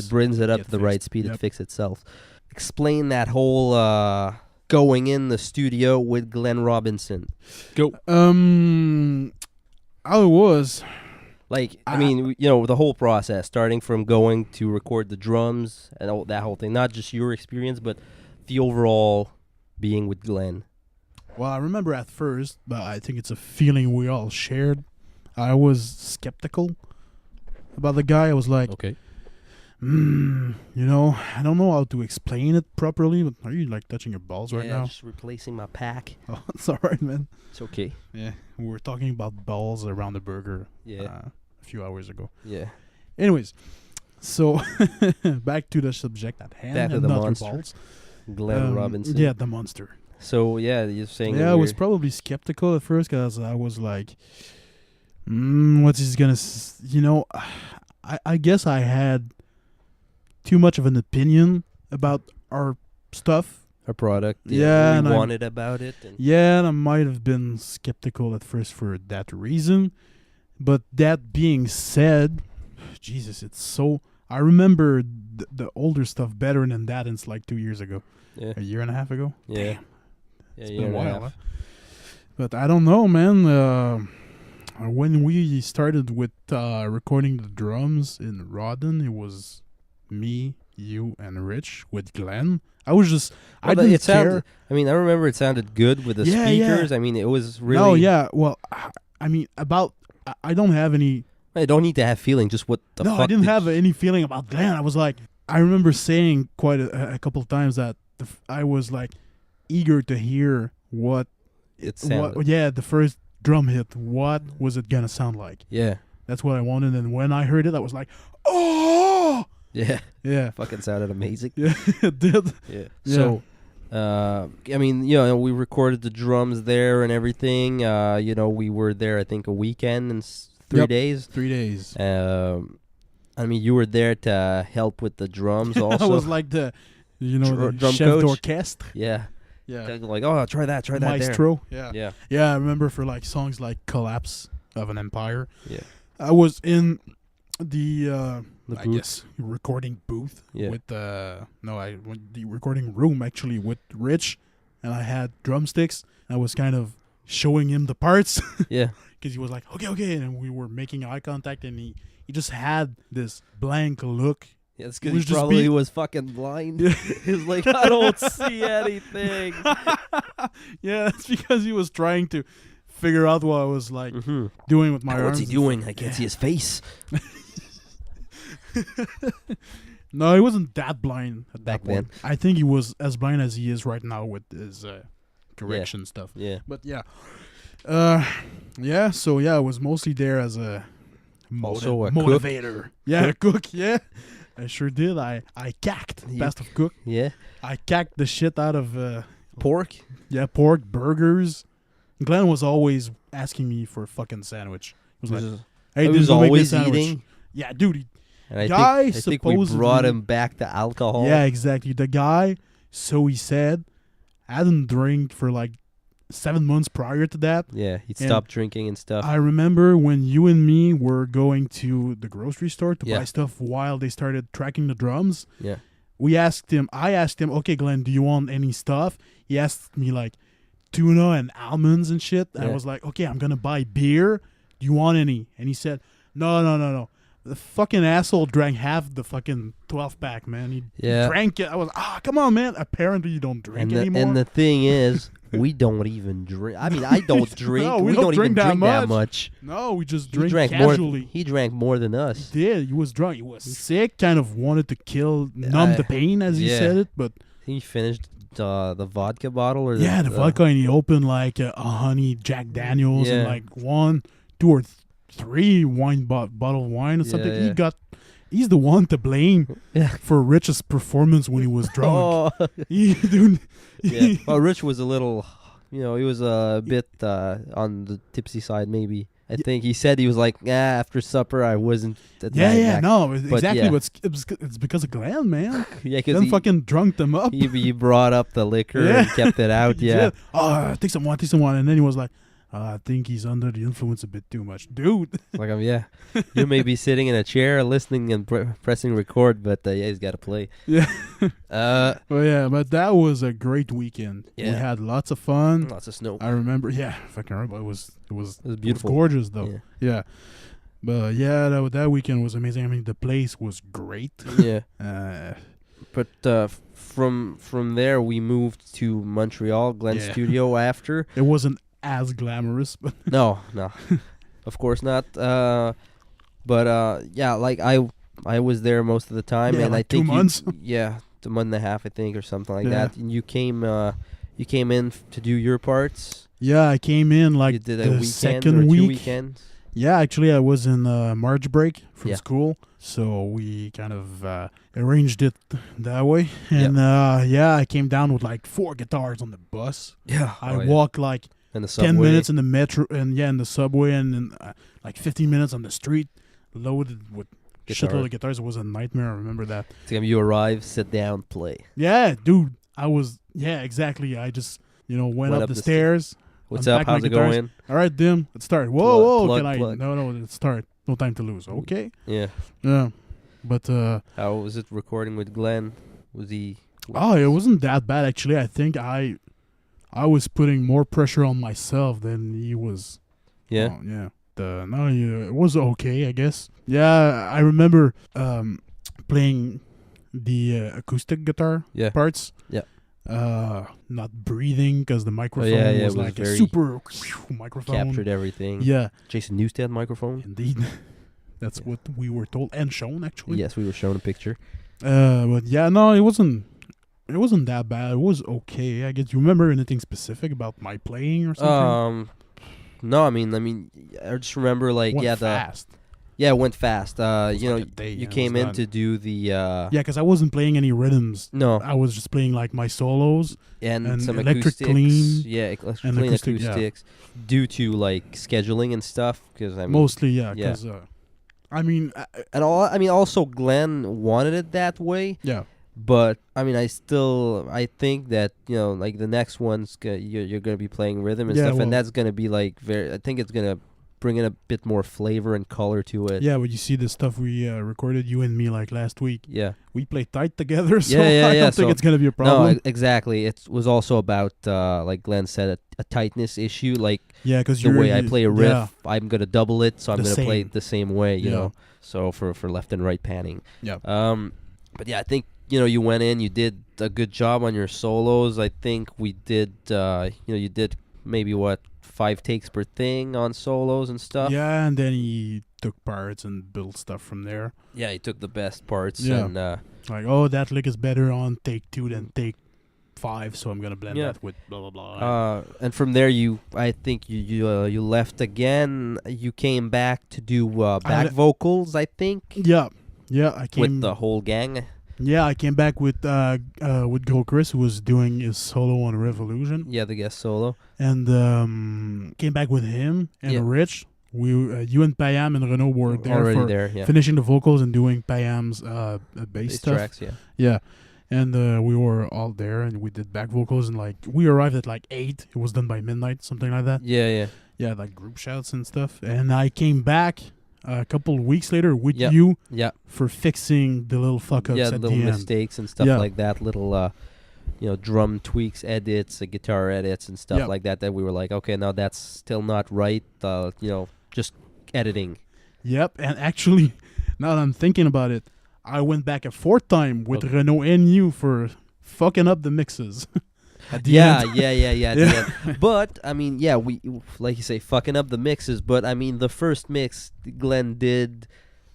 brings it up get to the right fixed. speed. It Yep. fixes itself. Explain that whole going in the studio with Glenn Robinson. Go. How it was. Like, I mean, the whole process, starting from going to record the drums and all that whole thing. Not just your experience, but the overall being with Glenn. Well, I remember at first, but I think it's a feeling we all shared. I was skeptical about the guy. I was like, Okay. I don't know how to explain it properly. But are you like touching your balls right now? Just replacing my pack. Oh, it's all right, man. It's okay. Yeah, we were talking about balls around the burger. Yeah. A few hours ago. Yeah. Anyways, so back to the subject at hand. Back to and the not your monster. balls. Glenn Robinson. Yeah, the monster. So, you're saying Yeah, that I was we're- probably skeptical at first because I was like, what's he gonna? I guess I had too much of an opinion about our stuff. a product. Yeah, we and I- wanted about it. And Yeah, and I might have been skeptical at first for that reason. But that being said, Jesus, it's so. I remember the older stuff better than that. And it's like 2 years ago, yeah, a year and a half ago. yeah, Damn, yeah, it's year been a and while. half. Huh? But I don't know, man. When we started with recording the drums in Rodden, it was me, you, and Rich with Glen. I was just, I Well, didn't it care. sounded. I mean, I remember it sounded good with the Yeah, yeah. speakers. I mean, it was really. No, yeah. Well, I mean, I don't have any. I don't need to have feeling. Just what the No, fuck. I didn't did have you- any feeling about Glen. I was like, I remember saying quite a couple of times that I was like eager to hear what, It sounded. the first drum hit. What was it gonna sound like? Yeah, That's what I wanted. And when I heard it, I was like, oh, yeah. yeah, Fucking sounded amazing. yeah, it did. Yeah. Yeah. So, I mean, we recorded the drums there and everything. We were there, I think, a weekend and 3 Yep. days. 3 days. I mean, you were there to help with the drums also. I was like the the Drum chef coach? d'orchestre. yeah. Yeah, Like, oh, try that there. maestro. Yeah. Yeah. Yeah, I remember for like songs like "Collapse of an Empire." Yeah. I was in the The I booth. guess recording booth Yeah. with the recording room actually with Rich, and I had drumsticks. I was kind of showing him the parts Yeah. because he was like, okay, and we were making eye contact, and he just had this blank look. Yeah, it's It because was he just probably be- was fucking blind. Yeah. He's like, I don't see anything. Yeah, that's because he was trying to figure out what I was like Mm-hmm. doing with my arms. What's he and doing? stuff. I can't see his face. No, he wasn't that blind at Back that point. then. I think he was as blind as he is right now with his correction stuff. Yeah. But yeah, yeah. So yeah, I was mostly there as a Also a cook. motivator. Yeah, a cook. Yeah, I sure did. I cacked. You- Best of cook. Yeah. I cacked the shit out of Pork. pork burgers. Glenn was always asking me for a fucking sandwich. He was like, "Hey, He dude, was go make me a always sandwich." eating. Yeah, dude. And I Guy think we brought supposedly- him back to alcohol. Yeah, exactly. The guy, so he said, hadn't drank for like 7 months prior to that. Yeah, he And stopped drinking and stuff. I remember when you and me were going to the grocery store to Yeah. buy stuff while they started tracking the drums. Yeah. I asked him, okay, Glenn, do you want any stuff? He asked me like tuna and almonds and shit. And I Yeah. was like, okay, I'm going to buy beer. Do you want any? And he said, no. The fucking asshole drank half the fucking 12-pack, man. He Yeah. drank it. I was, come on, man. Apparently you don't drink anymore. And the thing is, we don't even drink. I mean, I don't drink. No, we we don't don't even drink that drink that much. no, we just He drink drank casually. more. He drank more than us. He did. He was drunk. He was sick. Kind of wanted to numb the pain, as he yeah. said it. But He finished the vodka bottle, or yeah, the vodka, and he opened like a honey Jack Daniels and Yeah. like 1, 2, or 3 bottle of wine or something. Yeah. He's the one to blame Yeah. for Rich's performance when he was drunk. Oh, Dude, yeah. Well, Rich was a little, he was a bit on the tipsy side, maybe. I think he said he was like, after supper, I wasn't. At that no, But exactly. yeah. But it's because of Glenn, man. Yeah, Glenn because fucking drunk them up. he brought up the liquor and kept it out. He Yeah. did. Oh, take some wine. And then he was like, I think he's under the influence a bit too much. Dude. Like, yeah. You may be sitting in a chair listening and pressing record, but yeah, he's got to play. Yeah. Uh, But that was a great weekend. We Yeah. had lots of fun. Lots of snow. I remember, fucking remember. It was beautiful. gorgeous though. Yeah. Yeah. But yeah, that weekend was amazing. I mean, the place was great. Yeah. Uh, But from there, we moved to Montreal, Glen's Yeah. studio after. it wasn't as glamorous, but No, of course not. But yeah, like I was there most of the time, Yeah, and like I think 2 months. Yeah, a month and a half, I think, or something like Yeah. that. And you came in to do your parts. yeah, I came in like You did a the weekend second or 2 week. weekends. Yeah, actually, I was in March break from Yeah. school, so we kind of arranged it that way. And yeah, I came down with like 4 guitars on the bus. Yeah, I walked like in the subway. 10 minutes in the metro, and in the subway, and then like 15 minutes on the street, loaded with shitload of guitars. It was a nightmare. I remember that. So you arrive, sit down, play. Yeah, dude, exactly. I just went up the stairs. What's unpacked up? my How's it guitars. going? All right, Dim, let's start. Whoa, Plug, whoa, plug, can I? plug. No, let's start. No time to lose. Okay. Yeah. Yeah, but How was it recording with Glen? Was he? oh, it wasn't that bad actually. I think I was putting more pressure on myself than he was. Yeah. Oh, yeah. It was okay, I guess. Yeah, I remember playing the acoustic guitar Yeah. parts. Yeah. Not breathing because the microphone yeah, it was was like a very super microphone. Captured everything. Yeah, Jason Newsted microphone. indeed. That's what we were told and shown actually. Yes, we were shown a picture. But yeah, no, it wasn't that bad. It was okay. I guess. You remember anything specific about my playing or something? No, I mean, I just remember like Went it fast. went fast. was You know, like a day, you and it came was in done. to do the Yeah, because I wasn't playing any rhythms. no I was just playing like my solos. and some electric acoustics. clean Yeah, electric and clean acoustic, yeah. acoustics due to like scheduling and stuff. Because I mean, Mostly, yeah. yeah. Because I mean, and also Glenn wanted it that way. yeah. But I mean, I think that like the next one's you're gonna be playing rhythm and Yeah, stuff, well- and that's gonna be like I think it's gonna bringing a bit more flavor and color to it. Yeah, but you see the stuff we recorded, you and me, like last week. Yeah. We play tight together, so Yeah, I yeah, don't think so- it's gonna be a No, problem. exactly. It was also about, like Glen said, a tightness issue. Like Yeah, because the way I play a riff, Yeah, I'm gonna double it, so I'm The gonna play same. it the same way. You Yeah. know, so for left and right panning. yeah. But yeah, I think you went in, you did a good job on your solos. I think we did. You did maybe 5 takes per thing on solos and stuff. Yeah, and then he took parts and built stuff from there. Yeah, he took the best parts Yeah. and Like, oh, that lick is better on take 2 than take 5, so I'm gonna blend Yeah. that with blah blah blah. and from there I think you left again. You came back to do back had- vocals. I think yeah, I came. with the whole gang. Yeah, I came back with Chris, who was doing his solo on Revolution, Yeah, the guest solo. and came back with him and Yeah. Rich. We, you and Payam and Renaud were there Already for there. Yeah, finishing the vocals and doing Payam's bass bass stuff. tracks. Yeah. Yeah, and we were all there and we did back vocals and like we arrived at like 8. It was done by midnight, something like that. Yeah, yeah. Yeah, like group shouts and stuff. And I came back a couple of weeks later with Yep. you Yeah. for fixing the little fuck ups Yeah, at little the end. mistakes and stuff Yeah. like that. Little, drum tweaks, edits, guitar edits, and stuff Yep. like that. That we were like, okay, no, that's still not right. Just editing. Yep, and actually, now that I'm thinking about it, I went back a 4th time with Okay. Renaud and you for fucking up the mixes. At the Yeah, end. yeah. At Yeah. the end. But I mean, yeah, we like you say, fucking up the mixes. But I mean, the first mix, Glen did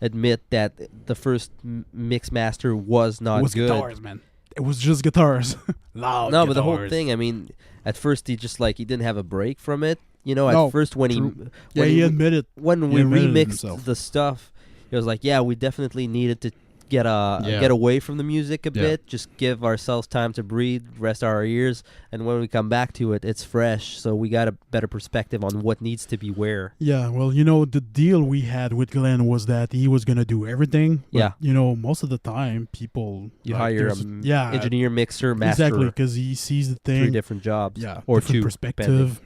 admit that the first mix master was not It was good. guitars, man. It was just guitars. Loud No, but the whole guitars. thing. I mean, at first he just he didn't have a break from it. At No, first when true. he Yeah, when he admitted. when He we admitted it remixed himself. the stuff, he was like, "Yeah, we definitely needed to get Yeah. get away from the music a Yeah. bit, just give ourselves time to breathe, rest our ears, and when we come back to it, it's fresh. So we got a better perspective on what needs to be where." Yeah, well, the deal we had with Glenn was that he was going to do everything. But, Yeah. most of the time, people... You like, hire there's- a engineer, mixer, master, Exactly, because he sees the 3 thing. different jobs, Yeah, or different 2 perspective.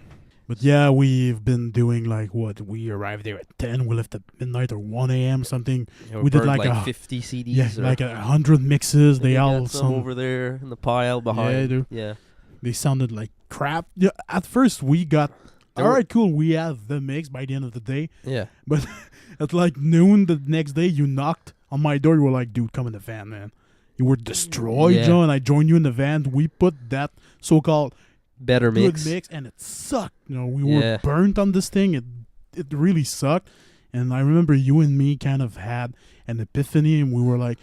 But yeah, we've been doing we arrived there at 10, we left at midnight or 1 a.m. something. depending. we did burned like a- 50 CDs. Yeah, or like 100 mixes. They got all some over there in the pile behind. dude. Yeah. they sounded like crap. Yeah, at first we got There all were- right, cool. We have the mix by the end of the day. Yeah. But at like noon the next day, you knocked on my door. You were like, "Dude, come in the van, man." You were destroyed, Yeah. John. I joined you in the van. We put that so-called Better good mix. mix, and it sucked. We Yeah. were burnt on this thing. It really sucked. And I remember you and me kind of had an epiphany, and we were like,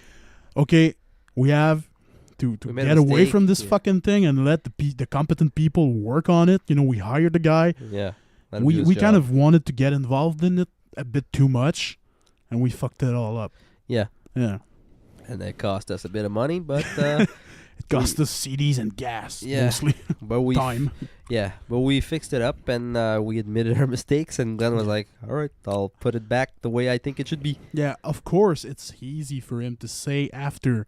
"Okay, we have to We made a get away mistake, from this yeah. fucking thing and let the competent people work on it." We hired a guy. Yeah. Let him do We his we kind job. of wanted to get involved in it a bit too much, and we fucked it all up. Yeah. Yeah, And that cost us a bit of money, but it cost us CDs and gas Yeah. mostly. but we Time. but we fixed it up and we admitted our mistakes, and Glenn was like, "All right, I'll put it back the way I think it should be." Yeah, of course, it's easy for him to say after.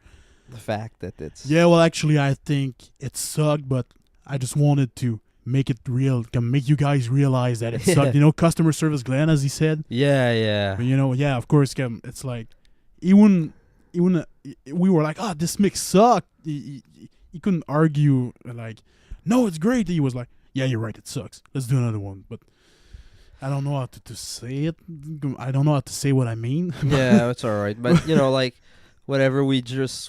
The fact that it's Yeah, well, actually, I think it sucked, but I just wanted to make it real, make you guys realize that it sucked. Customer service Glenn, as he said. yeah. But, yeah, of course, it's like, even we were like, "Oh, this mix sucked." He couldn't argue, like, "No, it's great." He was like, "Yeah, you're right, it sucks. Let's do another one." But I don't know how to say it. I don't know how to say what I mean. Yeah, it's all right. But whatever. We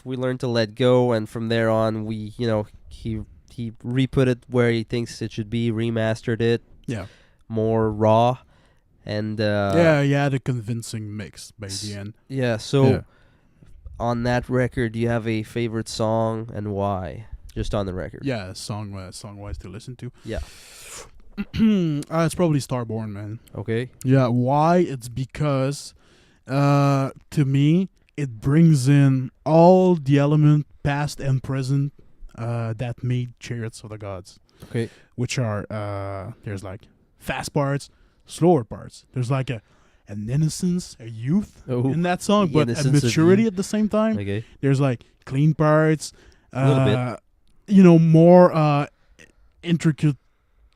learned to let go, and from there on, he re-put it where he thinks it should be, remastered it Yeah. more raw, and Yeah, the convincing mix by the end. yeah. So Yeah. on that record, do you have a favorite song and why? Just on the record. Yeah, song-wise to listen to. Yeah. It's probably Starborn, man. Okay. Yeah, why? It's because, to me, it brings in all the element, past and present, that made Chariots of the Gods. Okay. Which are, there's like fast parts, slower parts. There's like an innocence, a youth in that song, the but a innocence of maturity youth. at the same time. Okay. There's like clean parts, A little bit. more intricate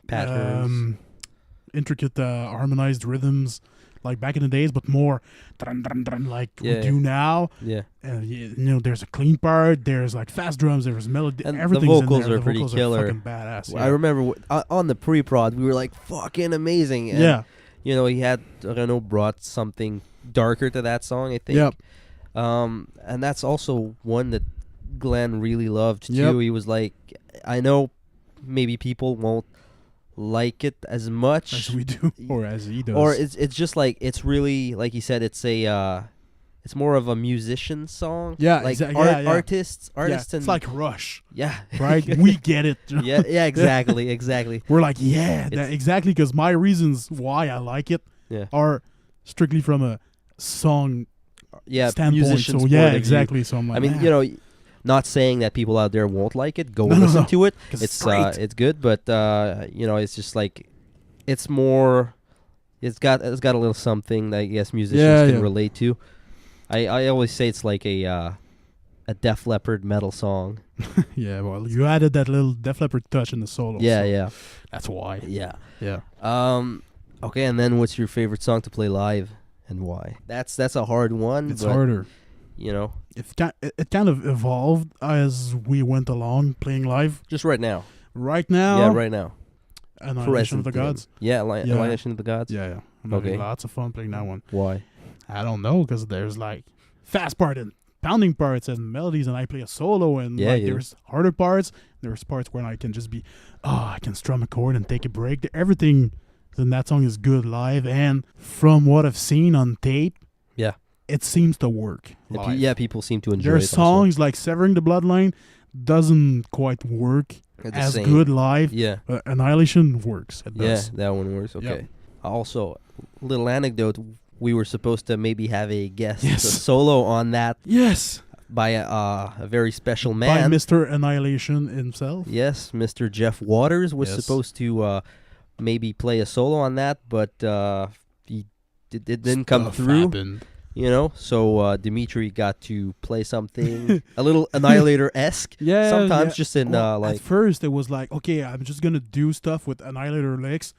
Patterns. intricate harmonized rhythms like back in the days, but more dun, dun, dun, like we do now. Yeah. There's a clean part, there's like fast drums, there's melody, And the everything's vocals in there. are The pretty vocals killer. are fucking badass. I remember on the pre-prod, we were like, fucking amazing. And, Yeah. he had, Renaud brought something darker to that song, I think. Yep. And that's also one that Glen really loved, too. Yep. He was like, I know maybe people won't like it as much. As we do, or as he does. Or it's just like, it's really, like he said, it's it's more of a musician song. Yeah, like exactly. Artists it's and like Rush, yeah, right? We get it. yeah, exactly. We're like, exactly, because my reasons why I like it Yeah. are strictly from a song standpoint. musician's So point of yeah, view. exactly. So I'm like, I mean, not saying that people out there won't like it. Go No, listen to it. 'cause It's great. it's good, but it's just like it's more. It's got a little something that I guess musicians can relate to. I always say it's like a Def Leppard metal song. Yeah, well, you added that little Def Leppard touch in the solo. Yeah, so yeah, that's why. yeah. Yeah. Okay, and then what's your favorite song to play live and why? That's a hard one. It's but, harder. It kind of evolved as we went along playing live. Just right now. Right now, Yeah, right now. Annihilation of the Gods. Yeah, Annihilation of the Gods. Yeah. I'm having Okay. lots of fun playing that one. Why? I don't know, because there's like fast part and pounding parts and melodies, and I play a solo, and there's harder parts. There's parts where I can just be, I can strum a chord and take a break. Everything in that song is good live, and from what I've seen on tape, Yeah. it seems to work. Live. People seem to enjoy There are it. also. songs like Severing the Bloodline doesn't quite work They're the as same. good live. Yeah. Annihilation works. It does. Yeah, that one works. Okay. Yep. Also, little anecdote. We were supposed to maybe have a guest Yes. a solo on that Yes. by a very special By man. Mr. Annihilation himself. Yes, Mr. Jeff Waters was Yes. supposed to maybe play a solo on that, but it didn't come Stuff through. happened. So Dimitri got to play something a little Annihilator-esque. Yeah. Sometimes just in Well, at first it was like, okay, I'm just gonna do stuff with Annihilator licks,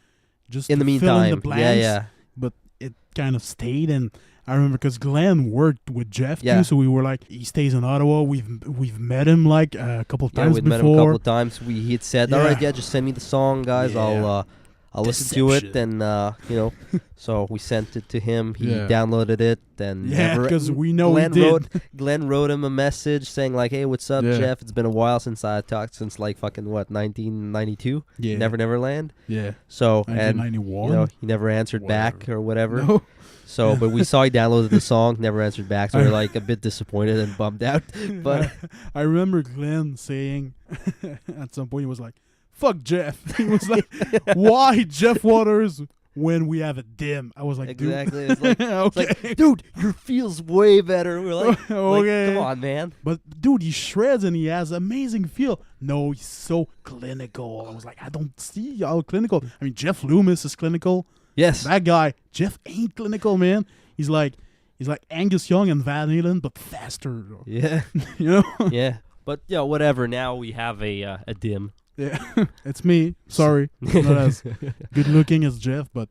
just in the to fill in the meantime. blanks. Yeah. But it kind of stayed, and I remember because Glen worked with Jeff Yeah. too, so we were like, he stays in Ottawa. We've met him like a couple Yeah, times we before. met him a couple of times. He had said, "All right, Yeah. just send me the song, guys. Yeah. I'll listen to it." Deception. And so we sent it to him. He Yeah. downloaded it, and Yeah, because we know Glen he did. Glen wrote him a message saying like, "Hey, what's up, Yeah. Jeff? It's been a while since I talked since like fucking 1992, Yeah. Neverland." Yeah. So and 1991. he never answered back or whatever. No. So, but we saw he downloaded the song, never answered back. So we we're like a bit disappointed and bummed out. But I remember Glenn saying at some point, he was like, fuck Jeff. He was like, why Jeff Waters when we have a dim? I was like, exactly, dude. it's like, Okay. it's like, dude, your feels way better. We're like, Okay. come on, man. But dude, he shreds and he has amazing feel. No, he's so clinical. I was like, I don't see how clinical. I mean, Jeff Loomis is clinical. Yes. That guy, Jeff ain't clinical, man. He's like Angus Young and Van Halen, but faster. Yeah. You know? Yeah. But whatever. Now we have a dim. Yeah, it's me. Sorry, not as good looking as Jeff, but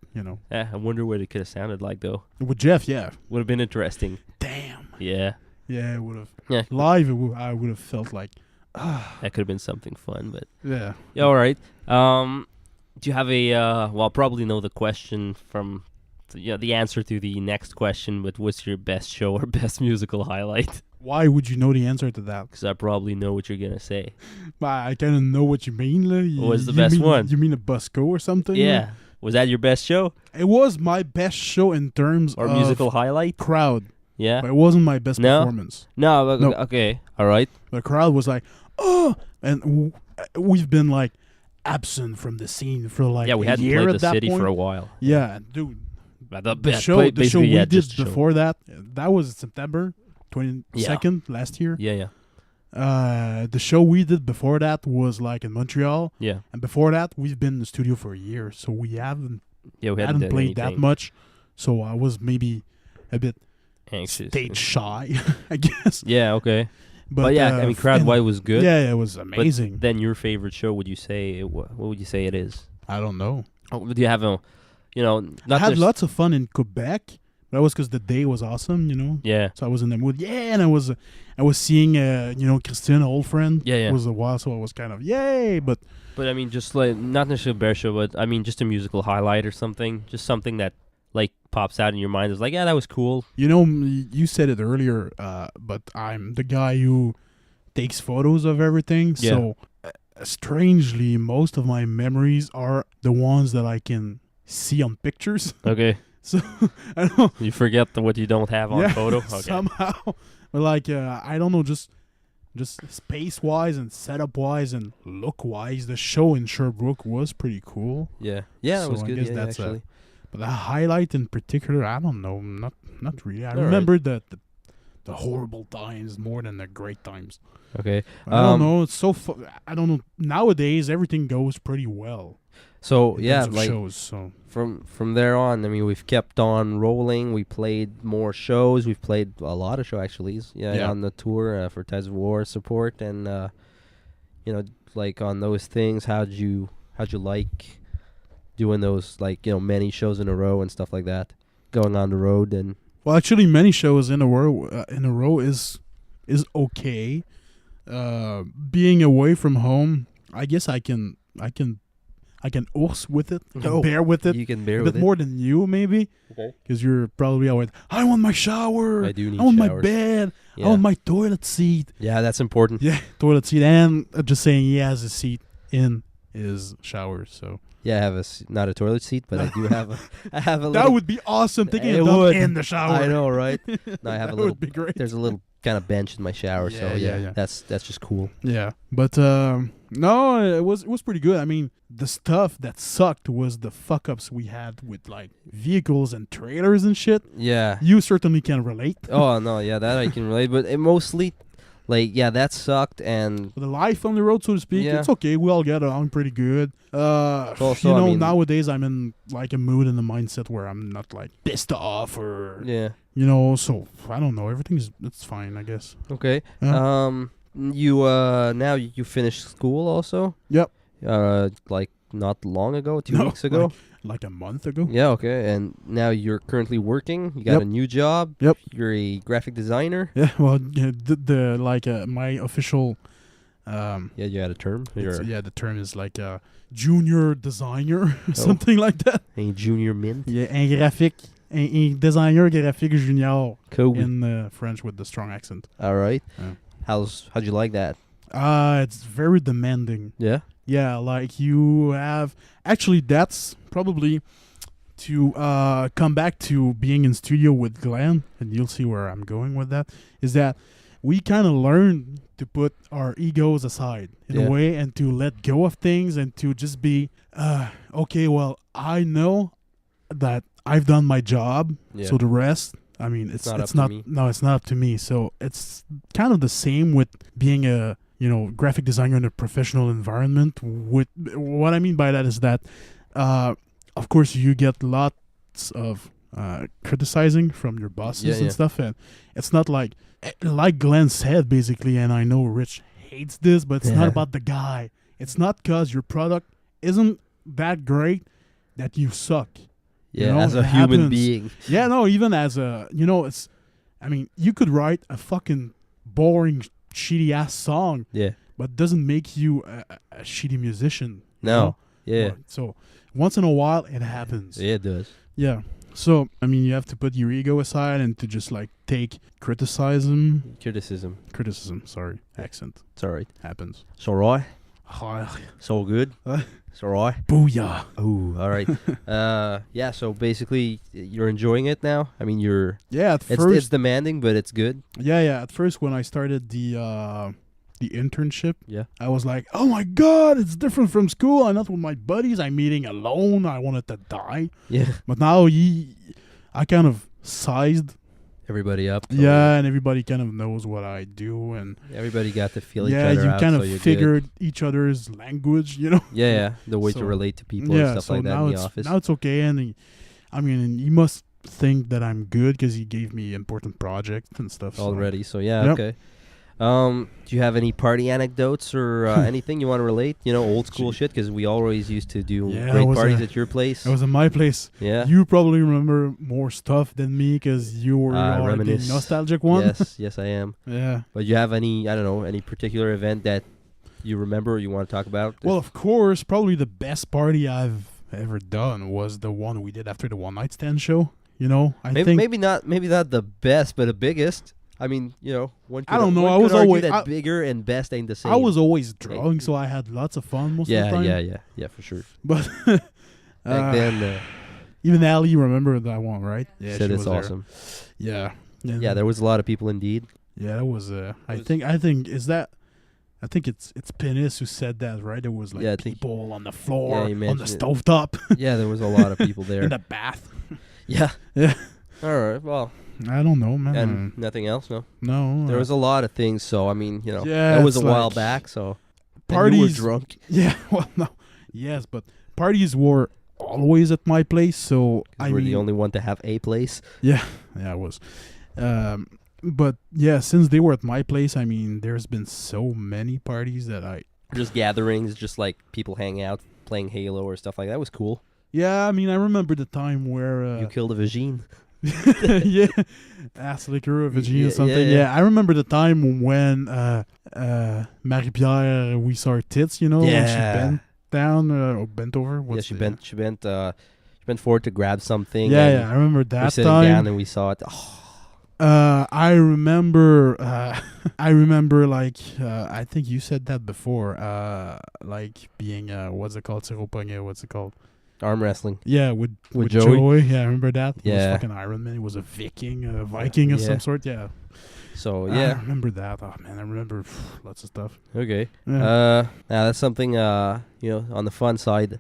I wonder what it could have sounded like though. with Jeff, yeah. Would have been interesting. Damn. Yeah. Yeah, it would have. Yeah. Live, I would have felt like, That could have been something fun, but yeah. yeah, all right. Do you have I'll probably know the question from the answer to the next question, but what's your best show or best musical highlight? Why would you know the answer to that? Because I probably know what you're going to say. I kind of know what you mean. What was the best one? You mean a Busco or something? Yeah. Was that your best show? It was my best show in terms Or of musical highlight? crowd, Yeah. but it wasn't my best No? performance. No, but, No. okay. All right. The crowd was like, oh, and we've been like absent from the scene for like Yeah, we a hadn't year played at the that city point. for a while. Yeah, dude. The The show we did before that was September 22nd last year. Yeah, yeah. The show we did before that was like in Montreal, Yeah. and before that we've been in the studio for a year, so we hadn't Yeah, we hadn't done played that anything. much. So I was maybe a bit Anxious. stage shy, I guess. Yeah, okay. But yeah, I mean, crowd-wise was good. Yeah, it was But amazing. then your favorite show, would you say, what would you say it is? I don't know. Oh, do you have I had lots of fun in Quebec. That was because the day was awesome, Yeah. So I was in the mood. Yeah, and I was seeing, Christian, an old friend. Yeah, yeah. It was a while, so I was kind of, yay, but... But I mean, just like, not necessarily a bear show, but I mean, just a musical highlight or something. Just something that, like, pops out in your mind. It's like, yeah, that was cool. You said it earlier, but I'm the guy who takes photos of everything. Yeah. So, strangely, most of my memories are the ones that I can see on pictures. Okay. So, I don't know. You forget what you don't have on photo? Okay. Somehow. But like, I don't know, just space-wise and setup-wise and look-wise, the show in Sherbrooke was pretty cool. Yeah. Yeah, that So was I good. guess Yeah, that's actually. But the highlight in particular, I don't know, not really. I All right. remember the horrible times more than the great times. Okay. I don't know. It's so I don't know. Nowadays, everything goes pretty well. So, in yeah, terms of like, shows, so. from there on, I mean, we've kept on rolling. We played more shows. We've played a lot of shows, actually. Yeah. On the tour for Tides of War support. And, like, on those things, how'd you like doing those, like, many shows in a row and stuff like that, going on the road? And Well, actually, many shows in a row is okay. Being away from home, I guess I can ours with it. I can bear with it. You can bear A with bit it. more than you, maybe. Okay. Because you're probably always, I want my shower. I do need I want my showers. bed. Yeah. I want my toilet seat. Yeah, that's important. Yeah, toilet seat. And just saying he has a seat in his shower, so. Yeah, I have not a toilet seat, but I do have a little. That would be awesome, taking It a dump would. in the shower. I know, right? No, I have a That little. would be great. There's a little kind of bench in my shower, so Yeah. that's just cool. Yeah, but no, it was pretty good. I mean, the stuff that sucked was the fuck ups we had with like vehicles and trailers and shit. Yeah. You certainly can relate. Oh no, yeah, that I can relate, but it mostly, like, yeah, that sucked, and The life on the road, so to speak, Yeah. it's okay. We all get along pretty good. Also, I mean- nowadays I'm in like a mood and a mindset where I'm not like pissed off or yeah. So I don't know. It's fine, I guess. Okay. Yeah. You now you finished school also? Yep. Like not long ago, 2 No, weeks ago. Like a month ago. Yeah. Okay. And now you're currently working. You got Yep. a new job. Yep. You're a graphic designer. Yeah. Well, my official. Yeah, you had a term. The term is like a junior designer, something like that. A junior mint. Yeah, un designer graphique junior Cool. in French with the strong accent. All right. Yeah. How'd you like that? It's very demanding. Yeah. Yeah, like you have actually that's probably to come back to being in studio with Glen, and you'll see where I'm going with that, is that we kind of learned to put our egos aside in Yeah. a way and to let go of things and to just be okay, well, I know that I've done my job, Yeah. so the rest, I mean, it's not it's up to not me. no, it's not up to me. So it's kind of the same with being a graphic designer in a professional environment. With what I mean by that is that, of course, you get lots of criticizing from your bosses and stuff, and it's not like Glenn said basically. And I know Rich hates this, but it's not about the guy. It's not because your product isn't that great that you suck. Yeah, You know, as a it human happens. being. Yeah, no, even as a, it's, I mean, you could write a fucking boring, shitty ass song, Yeah. but doesn't make you a shitty musician. you No. know? Yeah. So once in a while, it happens. Yeah, it does. Yeah. So, I mean, you have to put your ego aside and to just like take criticism, sorry, accent It's all right. happens. It's all right. So good. It's all right. Booyah. Oh, all right. Yeah, so basically, you're enjoying it now? I mean, Yeah, at it's first, demanding, but it's good. yeah. At first, when I started the internship, Yeah. I was like, oh my God, it's different from school. I'm not with my buddies. I'm eating alone. I wanted to die. Yeah. But now I kind of sized. Everybody up. so Yeah, and everybody kind of knows what I do. And Everybody got to feel each yeah, other you out, kind so of you're figured each other's language, good. Yeah. The way So, to relate to people yeah, and stuff so like that now in the office. Now it's okay. And he must think that I'm good because he gave me important projects and stuff. so- Already. So, yeah, Yep. okay. Do you have any party anecdotes or anything you want to relate? Old school shit, because we always used to do great parties at your place. It was at my place. Yeah. You probably remember more stuff than me because you were the reminisce. nostalgic one. Yes, I am. Yeah. But you have any, I don't know, any particular event that you remember or you want to talk about? Well, of course, probably the best party I've ever done was the one we did after the One Night Stand show. I think maybe not the best, but the biggest. I mean, one could, I don't know. one I could was argue always that bigger and best ain't the same. I was always drunk, so I had lots of fun most of the time. Yeah, for sure. But Back then, even Ali remembered that one, right? Yeah, said she it's was there. awesome. Yeah. Yeah, there was a lot of people indeed. Yeah, that was. I think it's Penis who said that, right? There was like people on the floor, he on the mentioned stovetop, Yeah, there was a lot of people there. in the bath. Yeah. Yeah. All right. Well, I don't know, man. and nothing else, no. No. There was a lot of things, so I mean, Yeah, that was a it's while like back, so parties. and you were drunk. Yeah. Well, no. Yes, but parties were always at my place, so I We're mean, the only one to have a place. Yeah, I was. But yeah, since they were at my place, I mean, there's been so many parties that Just gatherings, just like people hanging out, playing Halo or stuff like that. Was cool. Yeah, I mean, I remember the time where You killed a vagine. yeah, ass liquor, Virginia, Yeah, something. yeah. Yeah, I remember the time when Marie-Pierre, we saw her tits. When she bent down or bent over. She bent forward to grab something. Yeah, I remember We're that sitting time. down and we saw it. Oh, I remember. I remember. Like, I think you said that before. Like being what's it called? Seropogné, what's it called? arm wrestling. Yeah, with Joey. Joey. Yeah, I remember that. He Yeah. was fucking Iron Man. He was a Viking, a Viking of Yeah. some sort. Yeah. So I yeah, remember that. Oh man, I remember lots of stuff. okay. Yeah. Now that's something on the fun side.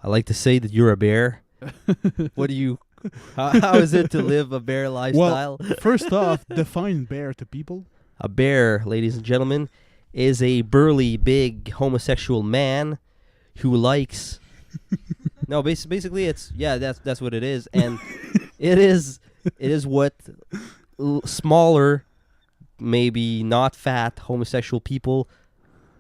I like to say that you're a bear. What do you? How is it to live a bear lifestyle? Well, first off, define bear to people. A bear, ladies and gentlemen, is a burly, big homosexual man who likes. No, basically, it's that's what it is, and it is what smaller, maybe not fat homosexual people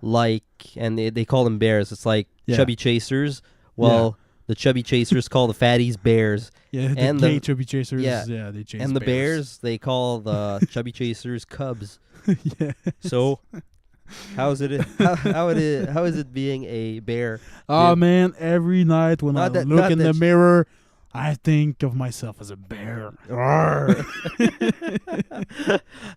like, and they call them bears. It's like chubby chasers. Well, the chubby chasers call the fatties bears. Yeah, the And gay the- chubby chasers. yeah. Yeah, they chase. And the bears, they call the chubby chasers cubs. Yeah. So, how is it being a bear? Oh Yeah. man, every night when I Not look in the that- mirror, I think of myself as a bear.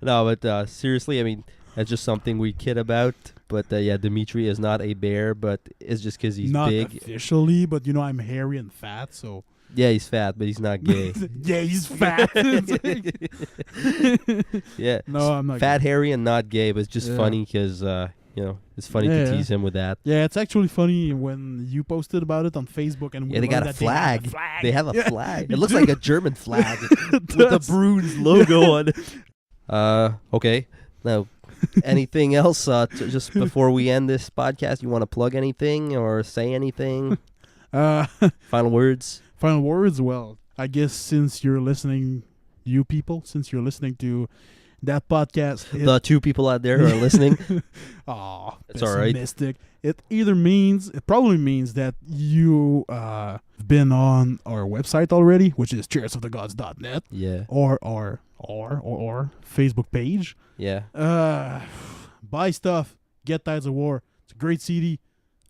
No, but seriously, I mean, that's just something we kid about. But Dimitri is not a bear, but it's just because he's Not big. officially, but I'm hairy and fat, so Yeah, he's fat, but he's not gay. yeah, he's fat. Yeah, No, I'm not fat, gay. hairy, and not gay. But it's just Yeah. funny because it's funny Yeah. to tease him with that. Yeah, it's actually funny when you posted about it on Facebook, and we Yeah, they got learned a that flag. They have a Yeah, flag. you It looks do. like a German flag with the does. Bruins logo on it. Okay. Now, anything else? Just before we end this podcast, you want to plug anything or say anything? Final words. Final words. Well, I guess since you're listening, since you're listening to that podcast, The two people out there who are listening. Aw, It's all right. pessimistic. It probably means that you have been on our website already, which is chariotsofthegods.net, Yeah. or Facebook page. Yeah. Buy stuff. Get Tides of War. It's a great CD.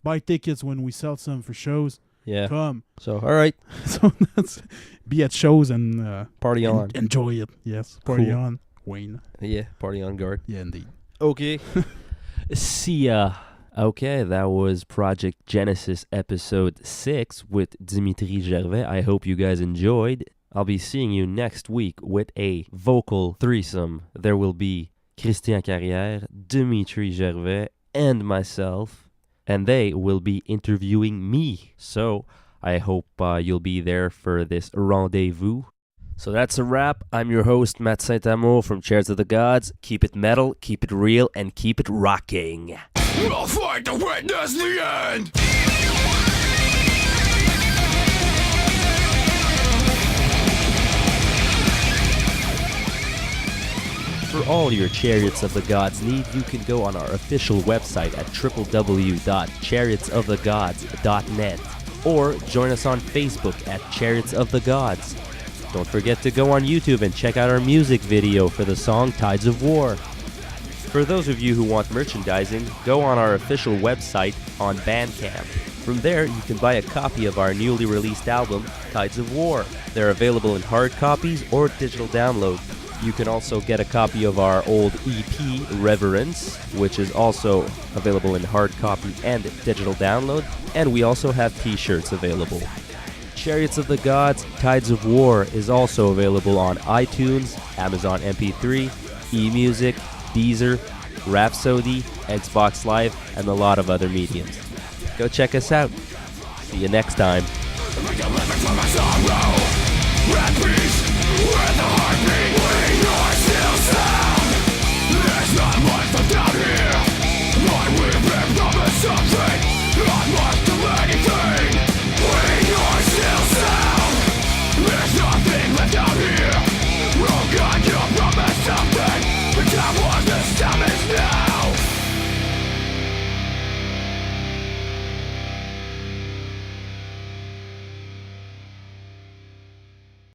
Buy tickets when we sell some for shows. Yeah. Come. So, all right. So that's be at shows and Party on. enjoy it. Yes, party Cool. on. Wayne. Yeah. Party on guard. Yeah, indeed. Okay. See ya. Okay, that was Project Genesis episode 6 with Dimitri Gervais. I hope you guys enjoyed. I'll be seeing you next week with a vocal threesome. There will be Christian Carrière, Dimitri Gervais, and myself. And they will be interviewing me. So I hope you'll be there for this rendezvous. So that's a wrap. I'm your host, Matt Saint-Amour from Chariots of the Gods. Keep it metal, keep it real, and keep it rocking. We'll fight to witness the end. For all your Chariots of the Gods need, you can go on our official website at www.chariotsofthegods.net or join us on Facebook at Chariots of the Gods. Don't forget to go on YouTube and check out our music video for the song Tides of War. For those of you who want merchandising, go on our official website on Bandcamp. From there, you can buy a copy of our newly released album, Tides of War. They're available in hard copies or digital download. You can also get a copy of our old EP, Reverence, which is also available in hard copy and digital download, and we also have t-shirts available. Chariots of the Gods, Tides of War is also available on iTunes, Amazon MP3, eMusic, Deezer, Rhapsody, Xbox Live, and a lot of other mediums. Go check us out. See you next time. Make a living from my sorrow. At peace with the heart.